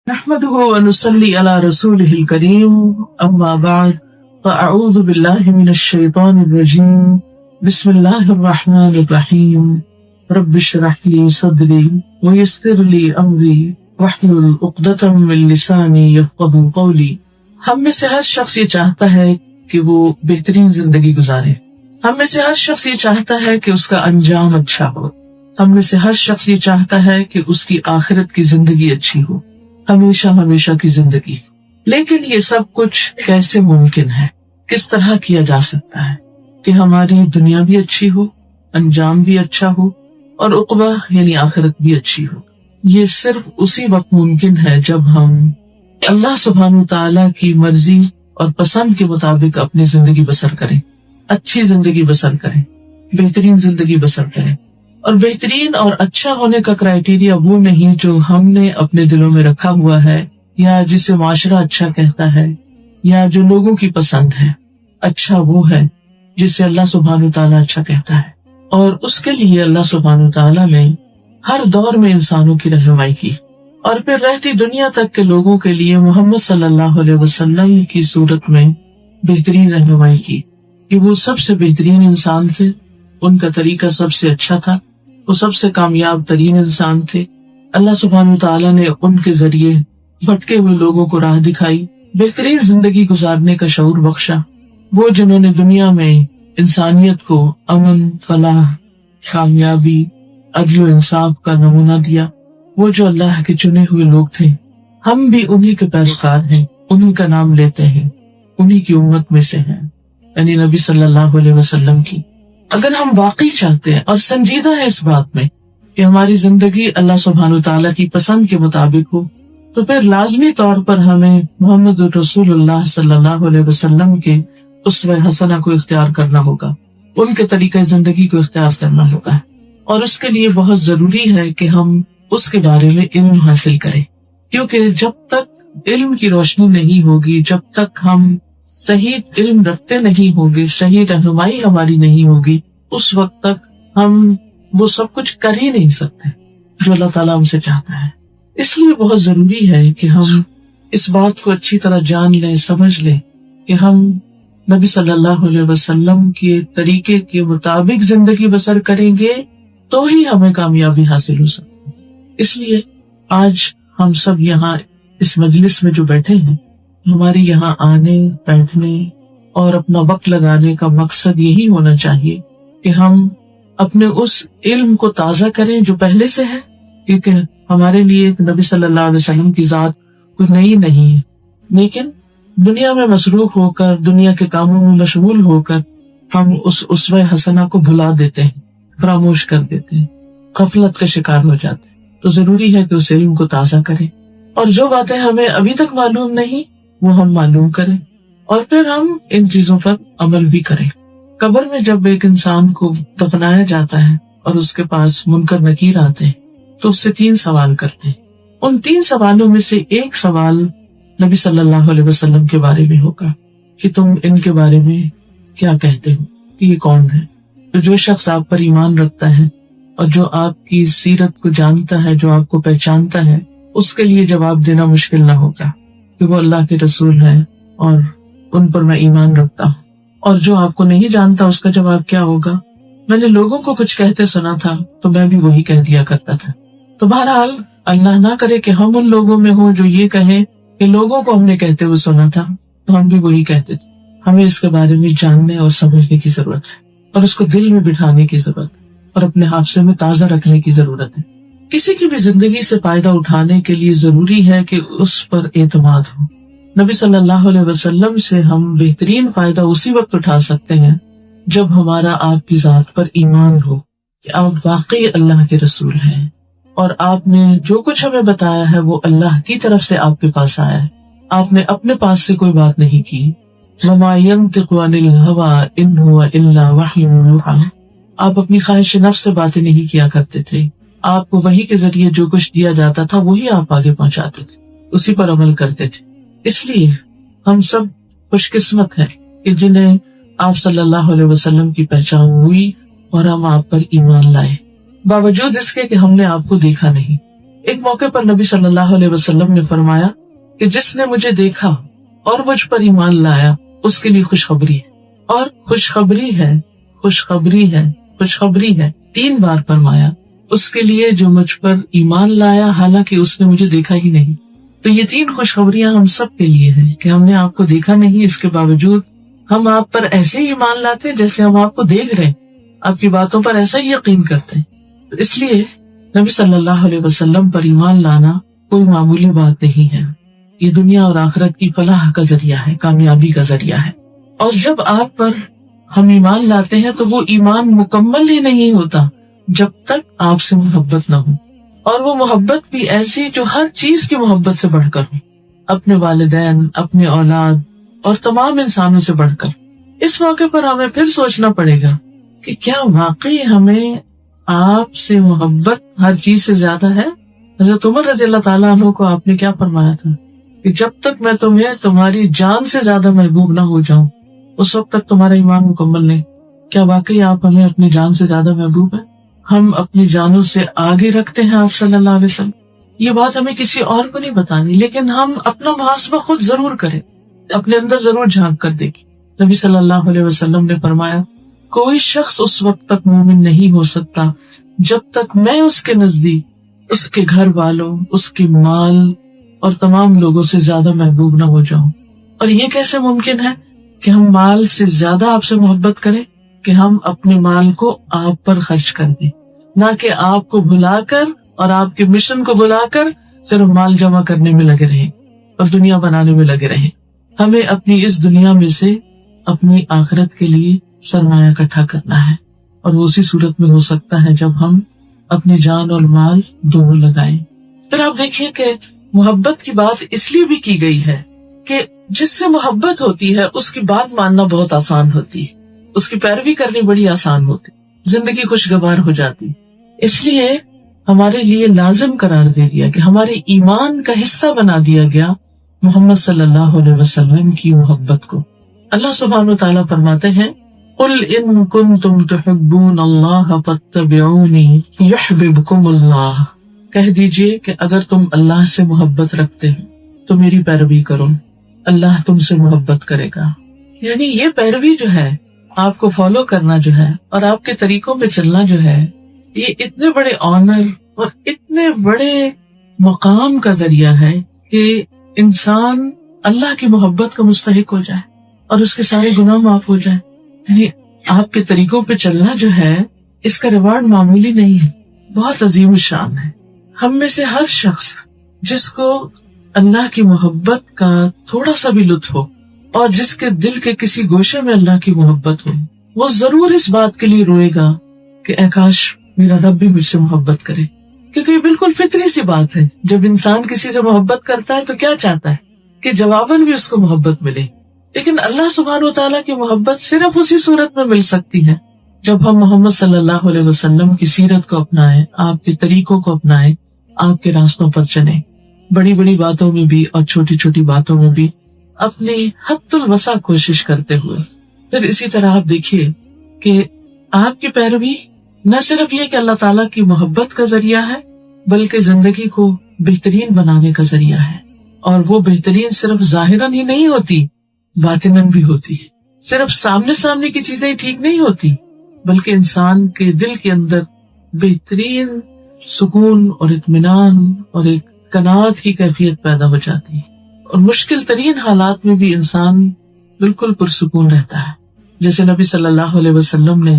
نحمده ونصلي على رسوله الكريم أما بعد فأعوذ بالله من الشيطان الرجيم بسم الله الرحمن الرحيم رب اشرح لي صدري ويسر لي أمري واحلل عقدة من لساني يفقهوا قولي۔ ہم میں سے ہر شخص یہ چاہتا ہے کہ وہ بہترین زندگی گزارے، ہم میں سے ہر شخص یہ چاہتا ہے کہ اس کا انجام اچھا ہو، ہم میں سے ہر شخص یہ چاہتا ہے کہ اس کی آخرت کی زندگی اچھی ہو، ہمیشہ ہمیشہ کی زندگی۔ لیکن یہ سب کچھ کیسے ممکن ہے، کس طرح کیا جا سکتا ہے کہ ہماری دنیا بھی اچھی ہو، انجام بھی اچھا ہو اور عقبہ یعنی آخرت بھی اچھی ہو؟ یہ صرف اسی وقت ممکن ہے جب ہم اللہ سبحانہ تعالیٰ کی مرضی اور پسند کے مطابق اپنی زندگی بسر کریں، اچھی زندگی بسر کریں، بہترین زندگی بسر کریں۔ اور بہترین اور اچھا ہونے کا کرائیٹیریا وہ نہیں جو ہم نے اپنے دلوں میں رکھا ہوا ہے یا جسے معاشرہ اچھا کہتا ہے یا جو لوگوں کی پسند ہے۔ اچھا وہ ہے جسے اللہ سبحانہ تعالیٰ اچھا کہتا ہے، اور اس کے لیے اللہ سبحانہ تعالیٰ نے ہر دور میں انسانوں کی رہنمائی کی، اور پھر رہتی دنیا تک کے لوگوں کے لیے محمد صلی اللہ علیہ وسلم کی صورت میں بہترین رہنمائی کی کہ وہ سب سے بہترین انسان تھے، ان کا طریقہ سب سے اچھا تھا، وہ سب سے کامیاب ترین انسان تھے۔ اللہ سبحانہ تعالیٰ نے ان کے ذریعے بھٹکے ہوئے لوگوں کو راہ دکھائی، بہترین زندگی گزارنے کا شعور بخشا۔ وہ جنہوں نے دنیا میں انسانیت کو امن، فلاح، کامیابی، عدل و انصاف کا نمونہ دیا، وہ جو اللہ کے چنے ہوئے لوگ تھے۔ ہم بھی انہی کے پیروکار ہیں، انہی کا نام لیتے ہیں، انہی کی امت میں سے ہیں، یعنی نبی صلی اللہ علیہ وسلم کی۔ اگر ہم واقعی چاہتے ہیں اور سنجیدہ ہیں اس بات میں کہ ہماری زندگی اللہ سبحانہ تعالیٰ کی پسند کے مطابق ہو، تو پھر لازمی طور پر ہمیں محمد رسول اللہ صلی اللہ علیہ وسلم کے اسوہ حسنہ کو اختیار کرنا ہوگا، ان کے طریقہ زندگی کو اختیار کرنا ہوگا، اور اس کے لیے بہت ضروری ہے کہ ہم اس کے بارے میں علم حاصل کریں، کیونکہ جب تک علم کی روشنی نہیں ہوگی، جب تک ہم صحیح علم رکھتے نہیں ہوں گے، صحیح رہنمائی ہماری نہیں ہوگی، اس وقت تک ہم وہ سب کچھ کر ہی نہیں سکتے جو اللہ تعالیٰ ہم سے چاہتا ہے۔ اس لیے بہت ضروری ہے کہ ہم اس بات کو اچھی طرح جان لیں، سمجھ لیں کہ ہم نبی صلی اللہ علیہ وسلم کے طریقے کے مطابق زندگی بسر کریں گے تو ہی ہمیں کامیابی حاصل ہو سکتی ہے۔ اس لیے آج ہم سب یہاں اس مجلس میں جو بیٹھے ہیں، ہمارے یہاں آنے، بیٹھنے اور اپنا وقت لگانے کا مقصد یہی ہونا چاہیے کہ ہم اپنے اس علم کو تازہ کریں جو پہلے سے ہے، کیونکہ ہمارے لیے نبی صلی اللہ علیہ وسلم کی ذات کوئی نئی نہیں ہے، لیکن دنیا میں مصروف ہو کر، دنیا کے کاموں میں مشغول ہو کر ہم اس اسوہ حسنہ کو بھلا دیتے ہیں، فراموش کر دیتے ہیں، غفلت کا شکار ہو جاتے ہیں۔ تو ضروری ہے کہ اس علم کو تازہ کریں، اور جو باتیں ہمیں ابھی تک معلوم نہیں وہ ہم معلوم کریں، اور پھر ہم ان چیزوں پر عمل بھی کریں۔ قبر میں جب ایک انسان کو دفنایا جاتا ہے اور اس کے پاس منکر نکیر آتے ہیں تو اس سے 3 سوال کرتے ہیں۔ ان 3 سوالوں میں سے ایک سوال نبی صلی اللہ علیہ وسلم کے بارے میں ہوگا کہ تم ان کے بارے میں کیا کہتے ہو، کہ یہ کون ہے؟ تو جو شخص آپ پر ایمان رکھتا ہے اور جو آپ کی سیرت کو جانتا ہے، جو آپ کو پہچانتا ہے، اس کے لیے جواب دینا مشکل نہ ہوگا کہ وہ اللہ کے رسول ہیں اور ان پر میں ایمان رکھتا ہوں۔ اور جو آپ کو نہیں جانتا اس کا جواب کیا ہوگا؟ میں نے لوگوں کو کچھ کہتے سنا تھا تو میں بھی وہی کہہ دیا کرتا تھا۔ تو بہرحال اللہ نہ کرے کہ ہم ان لوگوں میں ہوں جو یہ کہیں کہ لوگوں کو ہم نے کہتے ہوئے سنا تھا تو ہم بھی وہی کہتے تھے۔ ہمیں اس کے بارے میں جاننے اور سمجھنے کی ضرورت ہے، اور اس کو دل میں بٹھانے کی ضرورت ہے، اور اپنے حافظے میں تازہ رکھنے کی ضرورت ہے۔ کسی کی بھی زندگی سے فائدہ اٹھانے کے لیے ضروری ہے کہ اس پر اعتماد ہو۔ نبی صلی اللہ علیہ وسلم سے ہم بہترین فائدہ اسی وقت اٹھا سکتے ہیں جب ہمارا آپ کی ذات پر ایمان ہو کہ آپ واقعی اللہ کے رسول ہیں، اور آپ نے جو کچھ ہمیں بتایا ہے وہ اللہ کی طرف سے آپ کے پاس آیا ہے، آپ نے اپنے پاس سے کوئی بات نہیں کی۔ وَمَا يَنطِقُ عَنِ الْهَوَىٰ إِنْ هُوَ إِلَّا وَحْيٌ يُوحَىٰ، آپ اپنی خواہش نفس سے باتیں نہیں کیا کرتے تھے، آپ کو وحی کے ذریعے جو کچھ دیا جاتا تھا وہی آپ آگے پہنچاتے تھے، اسی پر عمل کرتے تھے۔ اس لیے ہم سب خوش قسمت ہیں کہ جنہیں آپ صلی اللہ علیہ وسلم کی پہچان ہوئی اور ہم آپ پر ایمان لائے، باوجود اس کے کہ ہم نے آپ کو دیکھا نہیں، ایک موقع پر نبی صلی اللہ علیہ وسلم نے فرمایا کہ جس نے مجھے دیکھا اور مجھ پر ایمان لایا اس کے لیے خوشخبری ہے، اور خوشخبری ہے، خوشخبری ہے، خوشخبری ہے 3 بار فرمایا، اس کے لیے جو مجھ پر ایمان لایا حالانکہ اس نے مجھے دیکھا ہی نہیں۔ تو یہ 3 خوشخبریاں ہم سب کے لیے ہیں کہ ہم نے آپ کو دیکھا نہیں، اس کے باوجود ہم آپ پر ایسے ہی ایمان لاتے ہیں جیسے ہم آپ کو دیکھ رہے ہیں، آپ کی باتوں پر ایسا ہی یقین کرتے ہیں۔ تو اس لیے نبی صلی اللہ علیہ وسلم پر ایمان لانا کوئی معمولی بات نہیں ہے، یہ دنیا اور آخرت کی فلاح کا ذریعہ ہے، کامیابی کا ذریعہ ہے۔ اور جب آپ پر ہم ایمان لاتے ہیں تو وہ ایمان مکمل ہی نہیں ہوتا جب تک آپ سے محبت نہ ہو، اور وہ محبت بھی ایسی جو ہر چیز کی محبت سے بڑھ کر ہو، اپنے والدین، اپنے اولاد اور تمام انسانوں سے بڑھ کر۔ اس موقع پر ہمیں پھر سوچنا پڑے گا کہ کیا واقعی ہمیں آپ سے محبت ہر چیز سے زیادہ ہے؟ حضرت عمر رضی اللہ تعالیٰ عنہ کو آپ نے کیا فرمایا تھا کہ جب تک میں تمہیں تمہاری جان سے زیادہ محبوب نہ ہو جاؤں اس وقت تک تمہارا ایمان مکمل نہیں۔ کیا واقعی آپ ہمیں اپنی جان سے زیادہ محبوب ہیں؟ ہم اپنی جانوں سے آگے رکھتے ہیں آپ صلی اللہ علیہ وسلم؟ یہ بات ہمیں کسی اور کو نہیں بتانی، لیکن ہم اپنا محاسبہ خود ضرور کریں، اپنے اندر ضرور جھانک کر دیکھیں۔ نبی صلی اللہ علیہ وسلم نے فرمایا کوئی شخص اس وقت تک مومن نہیں ہو سکتا جب تک میں اس کے نزدیک اس کے گھر والوں، اس کے مال اور تمام لوگوں سے زیادہ محبوب نہ ہو جاؤں۔ اور یہ کیسے ممکن ہے کہ ہم مال سے زیادہ آپ سے محبت کریں کہ ہم اپنے مال کو آپ پر خرچ کر دیں، نہ کہ آپ کو بھلا کر اور آپ کے مشن کو بلا کر صرف مال جمع کرنے میں لگے رہیں اور دنیا بنانے میں لگے رہیں۔ ہمیں اپنی اس دنیا میں سے اپنی آخرت کے لیے سرمایہ اکٹھا کرنا ہے، اور وہ اسی صورت میں ہو سکتا ہے جب ہم اپنی جان اور مال دونوں لگائیں۔ پھر آپ دیکھیے کہ محبت کی بات اس لیے بھی کی گئی ہے کہ جس سے محبت ہوتی ہے اس کی بات ماننا بہت آسان ہوتی ہے، اس کی پیروی کرنی بڑی آسان ہوتی، زندگی خوشگوار ہو جاتی۔ اس لیے ہمارے لیے لازم قرار دے دیا کہ ہمارے ایمان کا حصہ بنا دیا گیا محمد صلی اللہ علیہ وسلم کی محبت کو۔ اللہ سبحانہ و تعالیٰ فرماتے ہیں قُلْ إِن كُنتُمْ تُحِبُّونَ اللَّهَ فَاتَّبِعُونِي يُحْبِبْكُمُ اللَّهُ، کہہ دیجئے کہ اگر تم اللہ سے محبت رکھتے ہو تو میری پیروی کرو، اللہ تم سے محبت کرے گا۔ یعنی یہ پیروی جو ہے، آپ کو فالو کرنا جو ہے اور آپ کے طریقوں پہ چلنا جو ہے، یہ اتنے بڑے آنر اور اتنے بڑے مقام کا ذریعہ ہے کہ انسان اللہ کی محبت کا مستحق ہو جائے اور اس کے سارے گناہ معاف ہو جائے۔ یعنی آپ کے طریقوں پہ چلنا جو ہے، اس کا ریوارڈ معمولی نہیں ہے، بہت عظیم الشان ہے۔ ہم میں سے ہر شخص جس کو اللہ کی محبت کا تھوڑا سا بھی لطف ہو اور جس کے دل کے کسی گوشے میں اللہ کی محبت ہو، وہ ضرور اس بات کے لیے روئے گا کہ اے کاش میرا رب بھی مجھ سے محبت کرے، کیونکہ یہ بالکل فطری سی بات ہے۔ جب انسان کسی سے محبت کرتا ہے تو کیا چاہتا ہے کہ جواباً بھی اس کو محبت ملے، لیکن اللہ سبحانہ و تعالیٰ کی محبت صرف اسی صورت میں مل سکتی ہے جب ہم محمد صلی اللہ علیہ وسلم کی سیرت کو اپنائیں، آپ کے طریقوں کو اپنائیں، آپ کے راستوں پر چلیں، بڑی بڑی باتوں میں بھی اور چھوٹی چھوٹی باتوں میں بھی اپنی حد الوسع کوشش کرتے ہوئے۔ پھر اسی طرح آپ دیکھیے کہ آپ کی پیروی نہ صرف یہ کہ اللہ تعالیٰ کی محبت کا ذریعہ ہے، بلکہ زندگی کو بہترین بنانے کا ذریعہ ہے، اور وہ بہترین صرف ظاہراً ہی نہیں ہوتی، باطناً بھی ہوتی ہے۔ صرف سامنے سامنے کی چیزیں ہی ٹھیک نہیں ہوتی، بلکہ انسان کے دل کے اندر بہترین سکون اور اطمینان اور ایک قناعت کی کیفیت پیدا ہو جاتی ہے، اور مشکل ترین حالات میں بھی انسان بالکل پرسکون رہتا ہے۔ جیسے نبی صلی اللہ علیہ وسلم نے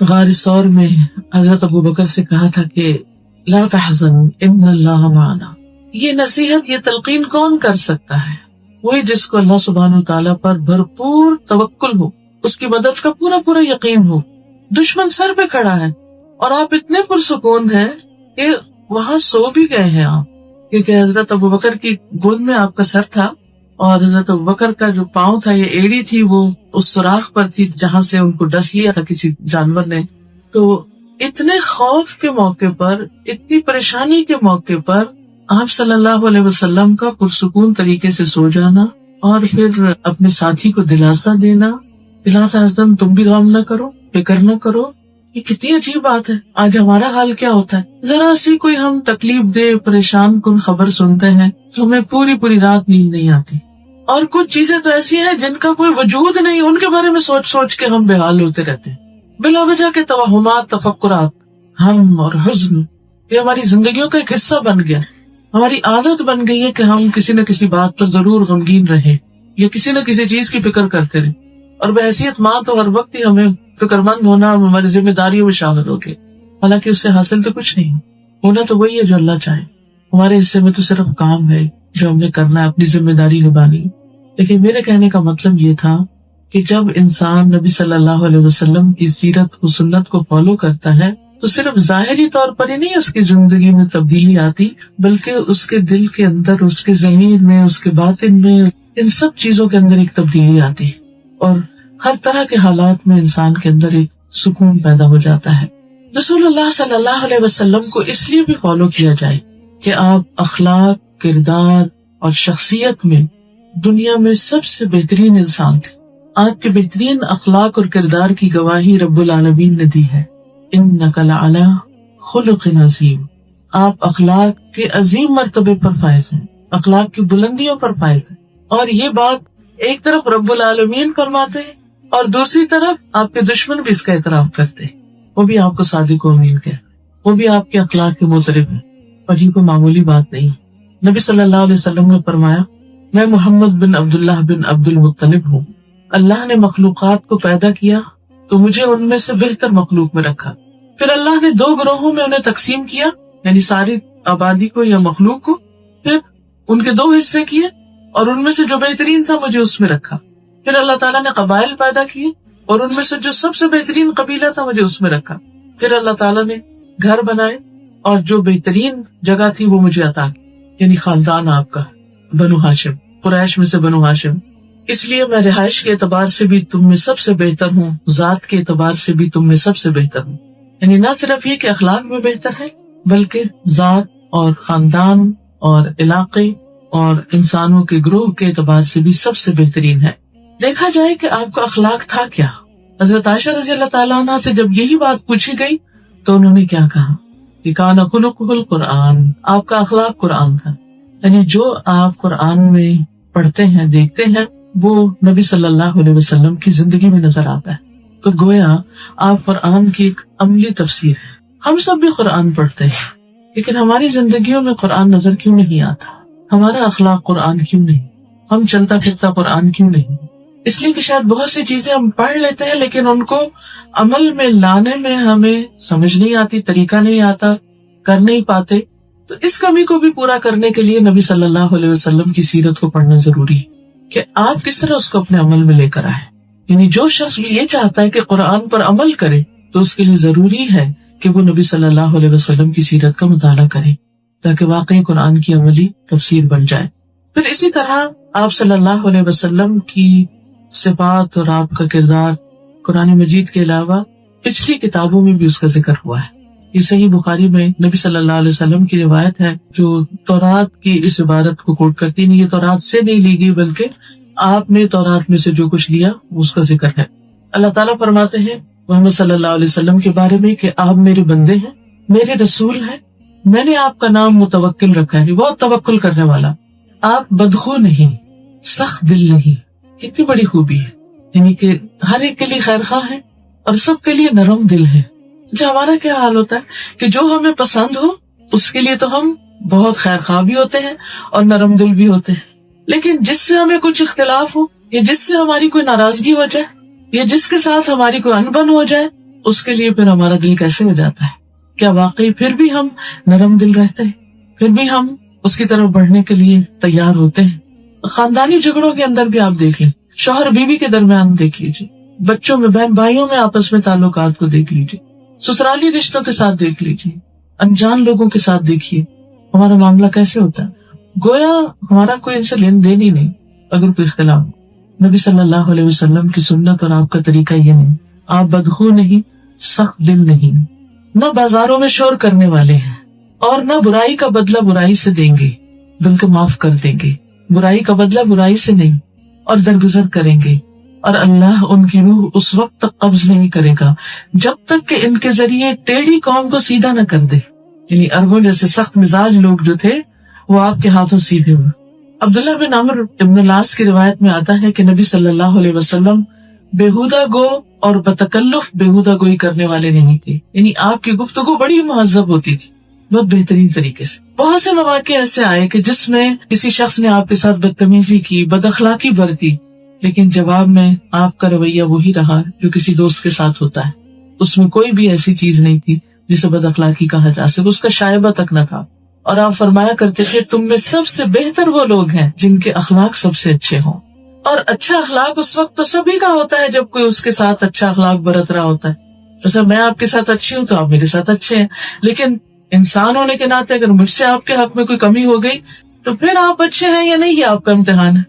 غار ثور میں حضرت ابو بکر سے کہا تھا کہ لا تحزن ان اللہ معنا۔ یہ نصیحت، یہ تلقین کون کر سکتا ہے؟ وہی جس کو اللہ سبحانہ تعالیٰ پر بھرپور توکل ہو، اس کی مدد کا پورا پورا یقین ہو۔ دشمن سر پہ کھڑا ہے اور آپ اتنے پرسکون ہیں کہ وہاں سو بھی گئے ہیں آپ، کیونکہ حضرت ابو بکر کی گود میں آپ کا سر تھا، اور حضرت ابو بکر کا جو پاؤں تھا، یہ ایڑی تھی، وہ اس سوراخ پر تھی جہاں سے ان کو ڈس لیا تھا کسی جانور نے۔ تو اتنے خوف کے موقع پر، اتنی پریشانی کے موقع پر آپ صلی اللہ علیہ وسلم کا پرسکون طریقے سے سو جانا، اور پھر اپنے ساتھی کو دلاسا دینا، لا تحزن، تم بھی غم نہ کرو، فکر نہ کرو، یہ کتنی عجیب بات ہے. آج ہمارا حال کیا ہوتا ہے، ذرا سی کوئی ہم تکلیف دے پریشان کن خبر سنتے ہیں تو ہمیں پوری پوری رات نیند نہیں آتی. اور کچھ چیزیں تو ایسی ہیں جن کا کوئی وجود نہیں، ان کے بارے میں سوچ سوچ کے ہم بے حال ہوتے رہتے ہیں. بلا وجہ کے توہمات، تفکرات، ہم اور حزن، یہ ہماری زندگیوں کا ایک حصہ بن گیا. ہماری عادت بن گئی ہے کہ ہم کسی نہ کسی بات پر ضرور غمگین رہیں یا کسی نہ کسی چیز کی فکر کرتے رہیں، اور بحیثیت ماں تو ہر وقت ہی ہمیں فکر مند ہونا ہماری ذمہ داریوں میں شامل ہو گئے. حالانکہ اس سے حاصل تو کچھ نہیں، ہونا تو وہی ہے جو اللہ چاہے. ہمارے حصے میں تو صرف کام ہے جو ہم نے کرنا ہے، اپنی ذمہ داری نبھانی. لیکن میرے کہنے کا مطلب یہ تھا کہ جب انسان نبی صلی اللہ علیہ وسلم کی سیرت و سنت کو فالو کرتا ہے تو صرف ظاہری طور پر ہی نہیں اس کی زندگی میں تبدیلی آتی، بلکہ اس کے دل کے اندر، اس کے ضمیر میں، اس کے باطن میں، ان سب چیزوں کے اندر ایک تبدیلی آتی، اور ہر طرح کے حالات میں انسان کے اندر ایک سکون پیدا ہو جاتا ہے. رسول اللہ صلی اللہ علیہ وسلم کو اس لیے بھی فالو کیا جائے کہ آپ اخلاق، کردار اور شخصیت میں دنیا میں سب سے بہترین انسان تھے. آپ کے بہترین اخلاق اور کردار کی گواہی رب العالمین نے دی ہے. انک لعلی خلق عظیم. آپ اخلاق کے عظیم مرتبے پر فائز ہیں، اخلاق کی بلندیوں پر فائز ہیں. اور یہ بات ایک طرف رب العالمین فرماتے ہیں اور دوسری طرف آپ کے دشمن بھی اس کا اعتراف کرتے ہیں. وہ بھی آپ کو صادق و امین کہتے ہیں، وہ بھی آپ کے اخلاق کے معترف ہیں. اور یہ کوئی معمولی بات نہیں. نبی صلی اللہ علیہ وسلم نے فرمایا، میں محمد بن عبداللہ بن عبد المطلب ہوں. اللہ نے مخلوقات کو پیدا کیا تو مجھے ان میں سے بہتر مخلوق میں رکھا. پھر اللہ نے 2 گروہوں میں انہیں تقسیم کیا، یعنی ساری آبادی کو یا مخلوق کو. پھر ان کے 2 حصے کیے اور ان میں سے جو بہترین تھا مجھے اس میں رکھا. پھر اللہ تعالیٰ نے قبائل پیدا کیے اور ان میں سے جو سب سے بہترین قبیلہ تھا مجھے اس میں رکھا. پھر اللہ تعالیٰ نے گھر بنائے اور جو بہترین جگہ تھی وہ مجھے عطا کی، یعنی خاندان آپ کا بنو ہاشم، قریش میں سے بنو ہاشم. اس لیے میں رہائش کے اعتبار سے بھی تم میں سب سے بہتر ہوں، ذات کے اعتبار سے بھی تم میں سب سے بہتر ہوں. یعنی نہ صرف یہ کہ اخلاق میں بہتر ہے، بلکہ ذات اور خاندان اور علاقے اور انسانوں کے گروہ کے اعتبار سے بھی سب سے بہترین ہے. دیکھا جائے کہ آپ کا اخلاق تھا کیا. حضرت عائشہ رضی اللہ تعالیٰ عنہ سے جب یہی بات پوچھی گئی تو انہوں نے کیا کہا کہ کان خلقہ القرآن. آپ کا اخلاق قرآن تھا. یعنی جو آپ قرآن میں پڑھتے ہیں، دیکھتے ہیں، وہ نبی صلی اللہ علیہ وسلم کی زندگی میں نظر آتا ہے. تو گویا آپ قرآن کی ایک عملی تفسیر ہے. ہم سب بھی قرآن پڑھتے ہیں، لیکن ہماری زندگیوں میں قرآن نظر کیوں نہیں آتا؟ ہمارا اخلاق قرآن کیوں نہیں؟ ہم چلتا پھرتا قرآن کیوں نہیں؟ اس لیے کہ شاید بہت سی چیزیں ہم پڑھ لیتے ہیں لیکن ان کو عمل میں لانے میں ہمیں سمجھ نہیں آتی، طریقہ نہیں آتا، کر نہیں پاتے. تو اس کمی کو بھی پورا کرنے کے لیے نبی صلی اللہ علیہ وسلم کی سیرت کو پڑھنا ضروری ہے کہ آپ کس طرح اس کو اپنے عمل میں لے کر آئے. یعنی جو شخص بھی یہ چاہتا ہے کہ قرآن پر عمل کرے تو اس کے لیے ضروری ہے کہ وہ نبی صلی اللہ علیہ وسلم کی سیرت کا مطالعہ کرے تاکہ واقعی قرآن کی عملی تفسیر بن جائے. پھر اسی طرح آپ صلی اللہ علیہ وسلم کی صفات اور آپ کا کردار قرآن مجید کے علاوہ پچھلی کتابوں میں بھی اس کا ذکر ہوا ہے. یہ صحیح بخاری میں نبی صلی اللہ علیہ وسلم کی روایت ہے جو تورات کی اس عبارت کو کوٹ کرتی. نہیں، یہ تورات سے نہیں لی گئی بلکہ آپ نے تورات میں سے جو کچھ لیا اس کا ذکر ہے. اللہ تعالیٰ فرماتے ہیں محمد صلی اللہ علیہ وسلم کے بارے میں کہ آپ میرے بندے ہیں، میرے رسول ہیں. میں نے آپ کا نام متوکل رکھا ہے، بہت توکل کرنے والا. آپ بدخو نہیں، سخت دل نہیں. کتنی بڑی خوبی ہے، یعنی کہ ہر ایک کے لیے خیر خواہ ہے اور سب کے لیے نرم دل ہے. جو ہمارا کیا حال ہوتا ہے کہ جو ہمیں پسند ہو اس کے لیے تو ہم بہت خیر خواہ بھی ہوتے ہیں اور نرم دل بھی ہوتے ہیں، لیکن جس سے ہمیں کچھ اختلاف ہو یا جس سے ہماری کوئی ناراضگی ہو جائے یا جس کے ساتھ ہماری کوئی انبن ہو جائے اس کے لیے پھر ہمارا دل کیسے ہو جاتا ہے. کیا واقعی پھر بھی ہم نرم دل رہتے ہیں؟ پھر بھی ہم اس کی طرف بڑھنے کے لیے تیار ہوتے ہیں؟ خاندانی جھگڑوں کے اندر بھی آپ دیکھ لیں، شوہر بیوی کے درمیان دیکھ لیجیے، بچوں میں، بہن بھائیوں میں آپس میں تعلقات کو دیکھ لیجیے، سسرالی رشتوں کے ساتھ دیکھ لیجیے، انجان لوگوں کے ساتھ دیکھیے ہمارا معاملہ کیسے ہوتا ہے. گویا ہمارا کوئی ان سے لین دین ہی نہیں اگر کوئی اختلاف. نبی صلی اللہ علیہ وسلم کی سنت اور آپ کا طریقہ یہ نہیں. آپ بدخو نہیں، سخت دل نہیں، نہ بازاروں میں شور کرنے والے ہیں اور نہ برائی کا بدلہ برائی سے دیں گے بلکہ معاف کر دیں گے. برائی کا بدلہ برائی سے نہیں اور درگزر کریں گے اور اللہ ان کی روح اس وقت تک قبض نہیں کرے گا جب تک کہ ان کے ذریعے ٹیڑھی قوم کو سیدھا نہ کر دے. یعنی عربوں جیسے سخت مزاج لوگ جو تھے وہ آپ کے ہاتھوں سیدھے ہوئے. عبداللہ بن عمرو ابن العاص کی روایت میں آتا ہے کہ نبی صلی اللہ علیہ وسلم بےہودہ گو اور بتکلف بےہودہ گوئی کرنے والے نہیں تھے. یعنی آپ کی گفتگو بڑی مہذب ہوتی تھی، بہت بہترین طریقے سے. بہت سے مواقع ایسے آئے کہ جس میں کسی شخص نے آپ کے ساتھ بدتمیزی کی، بد اخلاقی برتی، لیکن جواب میں آپ کا رویہ وہی رہا جو کسی دوست کے ساتھ ہوتا ہے. اس میں کوئی بھی ایسی چیز نہیں تھی جسے بد اخلاقی کہا جا سکے، اس کا شائبہ تک نہ تھا. اور آپ فرمایا کرتے تھے تم میں سب سے بہتر وہ لوگ ہیں جن کے اخلاق سب سے اچھے ہوں. اور اچھا اخلاق اس وقت تو سبھی کا ہوتا ہے جب کوئی اس کے ساتھ اچھا اخلاق برت رہا ہوتا ہے. جیسے میں آپ کے ساتھ اچھی ہوں تو آپ میرے ساتھ اچھے ہیں، لیکن انسان ہونے کے ناطے اگر مجھ سے آپ کے حق میں کوئی کمی ہو گئی تو پھر آپ اچھے ہیں یا نہیں یہ آپ کا امتحان ہے.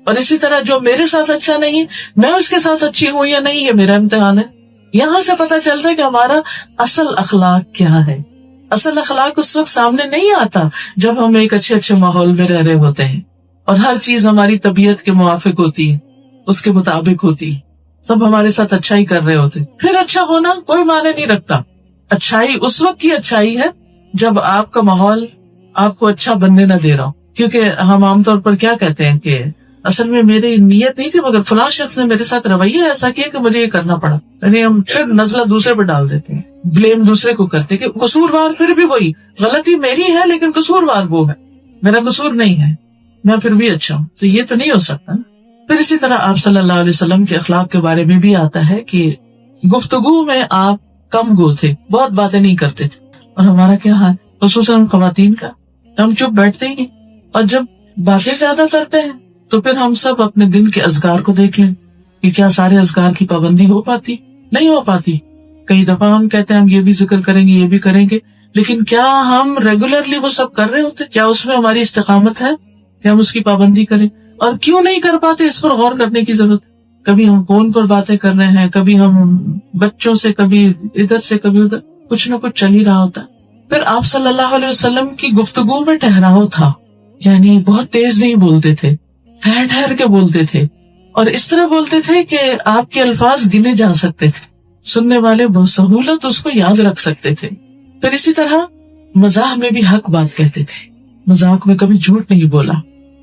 اور اسی طرح جو میرے ساتھ اچھا نہیں میں اس کے ساتھ اچھی ہوں یا نہیں یہ میرا امتحان ہے. یہاں سے پتہ چلتا ہے کہ ہمارا اصل اخلاق کیا ہے. اصل اخلاق اس وقت سامنے نہیں آتا جب ہم ایک اچھے ماحول میں رہ رہے ہوتے ہیں اور ہر چیز ہماری طبیعت کے موافق ہوتی ہے، اس کے مطابق ہوتی ہے، سب ہمارے ساتھ اچھا ہی کر رہے ہوتے. پھر اچھا ہونا کوئی معنی نہیں رکھتا. اچھائی اس وقت کی اچھائی ہے جب آپ کا ماحول آپ کو اچھا بننے نہ دے رہا ہو. کیونکہ ہم عام طور پر کیا کہتے ہیں کہ اصل میں میری نیت نہیں تھی مگر فلاں شخص نے میرے ساتھ رویہ ایسا کیا کہ مجھے یہ کرنا پڑا. یعنی ہم پھر نزلہ دوسرے پہ ڈال دیتے ہیں، بلیم دوسرے کو کرتے کہ قصوروار پھر بھی وہی، غلطی میری ہے لیکن قصوروار وہ ہے، میرا قصور نہیں ہے، میں پھر بھی اچھا ہوں. تو یہ تو نہیں ہو سکتا. پھر اسی طرح آپ صلی اللہ علیہ وسلم کے اخلاق کے بارے میں بھی آتا ہے کہ گفتگو میں آپ کم گو تھے، بہت باتیں نہیں کرتے تھے. اور ہمارا کیا حال خصوصاً خواتین کا، ہم چپ بیٹھتے ہی نہیں، اور جب باتیں زیادہ کرتے ہیں تو پھر ہم سب اپنے دن کے اذکار کو دیکھ لیں کہ کیا سارے اذکار کی پابندی ہو پاتی؟ نہیں ہو پاتی. کئی دفعہ ہم کہتے ہیں ہم یہ بھی ذکر کریں گے، یہ بھی کریں گے، لیکن کیا ہم ریگولرلی وہ سب کر رہے ہوتے؟ کیا اس میں ہماری استقامت ہے کہ ہم اس کی پابندی کریں؟ اور کیوں نہیں کر پاتے اس پر غور کرنے کی ضرورت. کبھی ہم فون پر باتیں کر رہے ہیں، کبھی ہم بچوں سے، کبھی ادھر سے کبھی ادھر، کچھ نہ کچھ چل ہی رہا ہوتا ہے. پھر آپ صلی اللہ علیہ وسلم کی گفتگو میں ٹھہراؤ تھا، یعنی بہت تیز نہیں بولتے تھے، ٹھہر ٹھہر کے بولتے تھے، اور اس طرح بولتے تھے کہ آپ کے الفاظ گنے جا سکتے تھے، سننے والے بہت سہولت اس کو یاد رکھ سکتے تھے. پھر اسی طرح مزاح میں بھی حق بات کہتے تھے، مذاق میں کبھی جھوٹ نہیں بولا.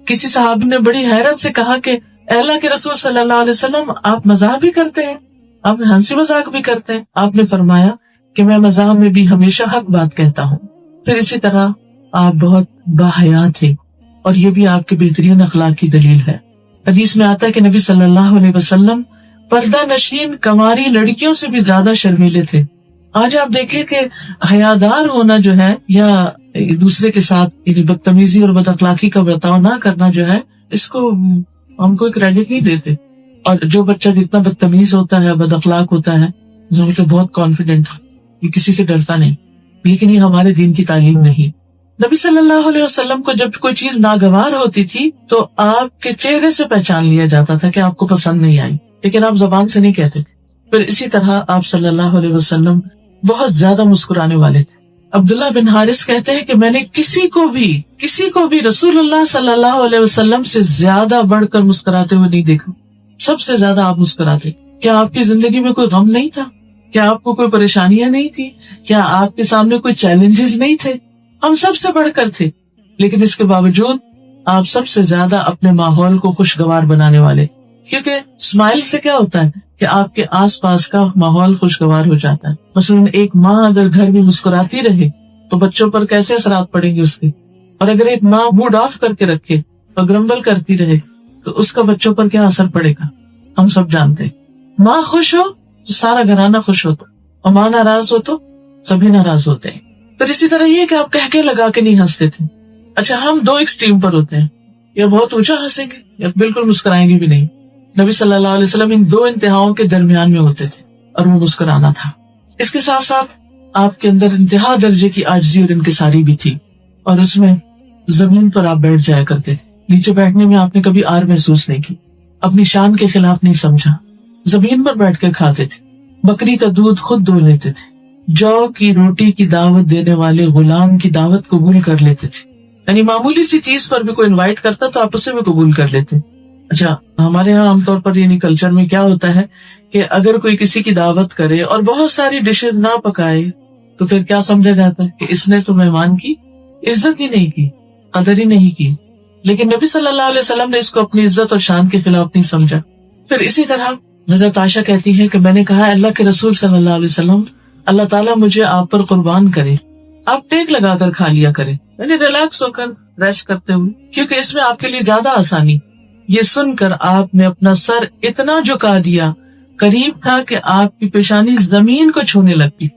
کسی صحابی نے بڑی حیرت سے کہا کہ اے اللہ کے رسول صلی اللہ علیہ وسلم آپ مزاح بھی کرتے ہیں، آپ ہنسی مذاق بھی کرتے ہیں؟ آپ نے فرمایا کہ میں مزاح میں بھی ہمیشہ حق بات کہتا ہوں. پھر اسی طرح آپ بہت باحیا تھے، اور یہ بھی آپ کے بہترین اخلاق کی دلیل ہے. حدیث میں آتا ہے کہ نبی صلی اللہ علیہ وسلم پردہ نشین کنواری لڑکیوں سے بھی زیادہ شرمیلے تھے. آج آپ دیکھیے کہ حیادار ہونا جو ہے، یا دوسرے کے ساتھ یعنی بدتمیزی اور بد اخلاقی کا برتاؤ نہ کرنا جو ہے، اس کو ہم کوئی کریڈٹ نہیں دیتے. اور جو بچہ جتنا بدتمیز ہوتا ہے، بد اخلاق ہوتا ہے، وہ تو بہت کانفیڈنٹ ہے، یہ کسی سے ڈرتا نہیں. لیکن یہ ہمارے دین کی تعلیم نہیں. نبی صلی اللہ علیہ وسلم کو جب کوئی چیز ناگوار ہوتی تھی تو آپ کے چہرے سے پہچان لیا جاتا تھا کہ آپ کو پسند نہیں آئی، لیکن آپ زبان سے نہیں کہتے تھے. پھر اسی طرح آپ صلی اللہ علیہ وسلم بہت زیادہ مسکرانے والے تھے. عبداللہ بن حارث کہتے ہیں کہ میں نے کسی کو بھی رسول اللہ صلی اللہ علیہ وسلم سے زیادہ بڑھ کر مسکراتے ہوئے نہیں دیکھا. سب سے زیادہ آپ مسکراتے. کیا آپ کی زندگی میں کوئی غم نہیں تھا؟ کیا آپ کو کوئی پریشانیاں نہیں تھی؟ کیا آپ کے سامنے کوئی چیلنجز نہیں تھے؟ ہم سب سے بڑھ کر تھے، لیکن اس کے باوجود آپ سب سے زیادہ اپنے ماحول کو خوشگوار بنانے والے. کیونکہ اسمائل سے کیا ہوتا ہے کہ آپ کے آس پاس کا ماحول خوشگوار ہو جاتا ہے. مثلاً ایک ماں اگر گھر میں مسکراتی رہے تو بچوں پر کیسے اثرات پڑیں گے اس کے. اور اگر ایک ماں موڈ آف کر کے رکھے اور گرمبل کرتی رہے تو اس کا بچوں پر کیا اثر پڑے گا، ہم سب جانتے ہیں. ماں خوش ہو تو سارا گھرانہ خوش ہوتا، اور ماں ناراض ہو تو سبھی ناراض ہوتے ہیں. پھر اسی طرح یہ کہ آپ کہہ کے لگا کے نہیں ہنستے تھے. اچھا، ہم دو ایکسٹریم پر ہوتے ہیں، یا بہت اونچا ہنسیں گے یا بالکل مسکرائیں گے بھی نہیں. نبی صلی اللہ علیہ وسلم ان دو انتہاؤں کے درمیان میں ہوتے تھے، اور وہ مسکرانا تھا. اس کے ساتھ ساتھ آپ کے اندر انتہا درجے کی عاجزی اور انکساری بھی تھی، اور اس میں زمین پر آپ بیٹھ جایا کرتے تھے. نیچے بیٹھنے میں آپ نے کبھی آر محسوس نہیں کی، اپنی شان کے خلاف نہیں سمجھا. زمین پر بیٹھ کے کھاتے تھے، بکری کا دودھ خود دو لیتے تھے، جو کی روٹی کی دعوت دینے والے غلام کی دعوت قبول کر لیتے تھے. یعنی معمولی سی چیز پر بھی کوئی انوائٹ کرتا تو آپ اسے بھی قبول کر لیتے. اچھا، ہمارے یہاں عام طور پر یعنی کلچر میں کیا ہوتا ہے کہ اگر کوئی کسی کی دعوت کرے اور بہت ساری ڈشز نہ پکائے تو پھر کیا سمجھا جاتا ہے کہ اس نے تو مہمان کی عزت ہی نہیں کی، قدر ہی نہیں کی. لیکن نبی صلی اللہ علیہ وسلم نے اس کو اپنی عزت اور شان کے خلاف نہیں سمجھا. پھر اسی طرح حضرت عائشہ کہتی ہیں کہ میں نے کہا اللہ کے رسول صلی اللہ علیہ وسلم، اللہ تعالیٰ مجھے آپ پر قربان کرے، آپ ٹیک لگا کر کھا لیا کریں، یعنی ریلیکس ہو کر ریسٹ کرتے ہوئے، کیونکہ اس میں آپ کے لیے زیادہ آسانی. یہ سن کر آپ نے اپنا سر اتنا جھکا دیا، قریب تھا کہ آپ کی پیشانی زمین کو چھونے لگتی.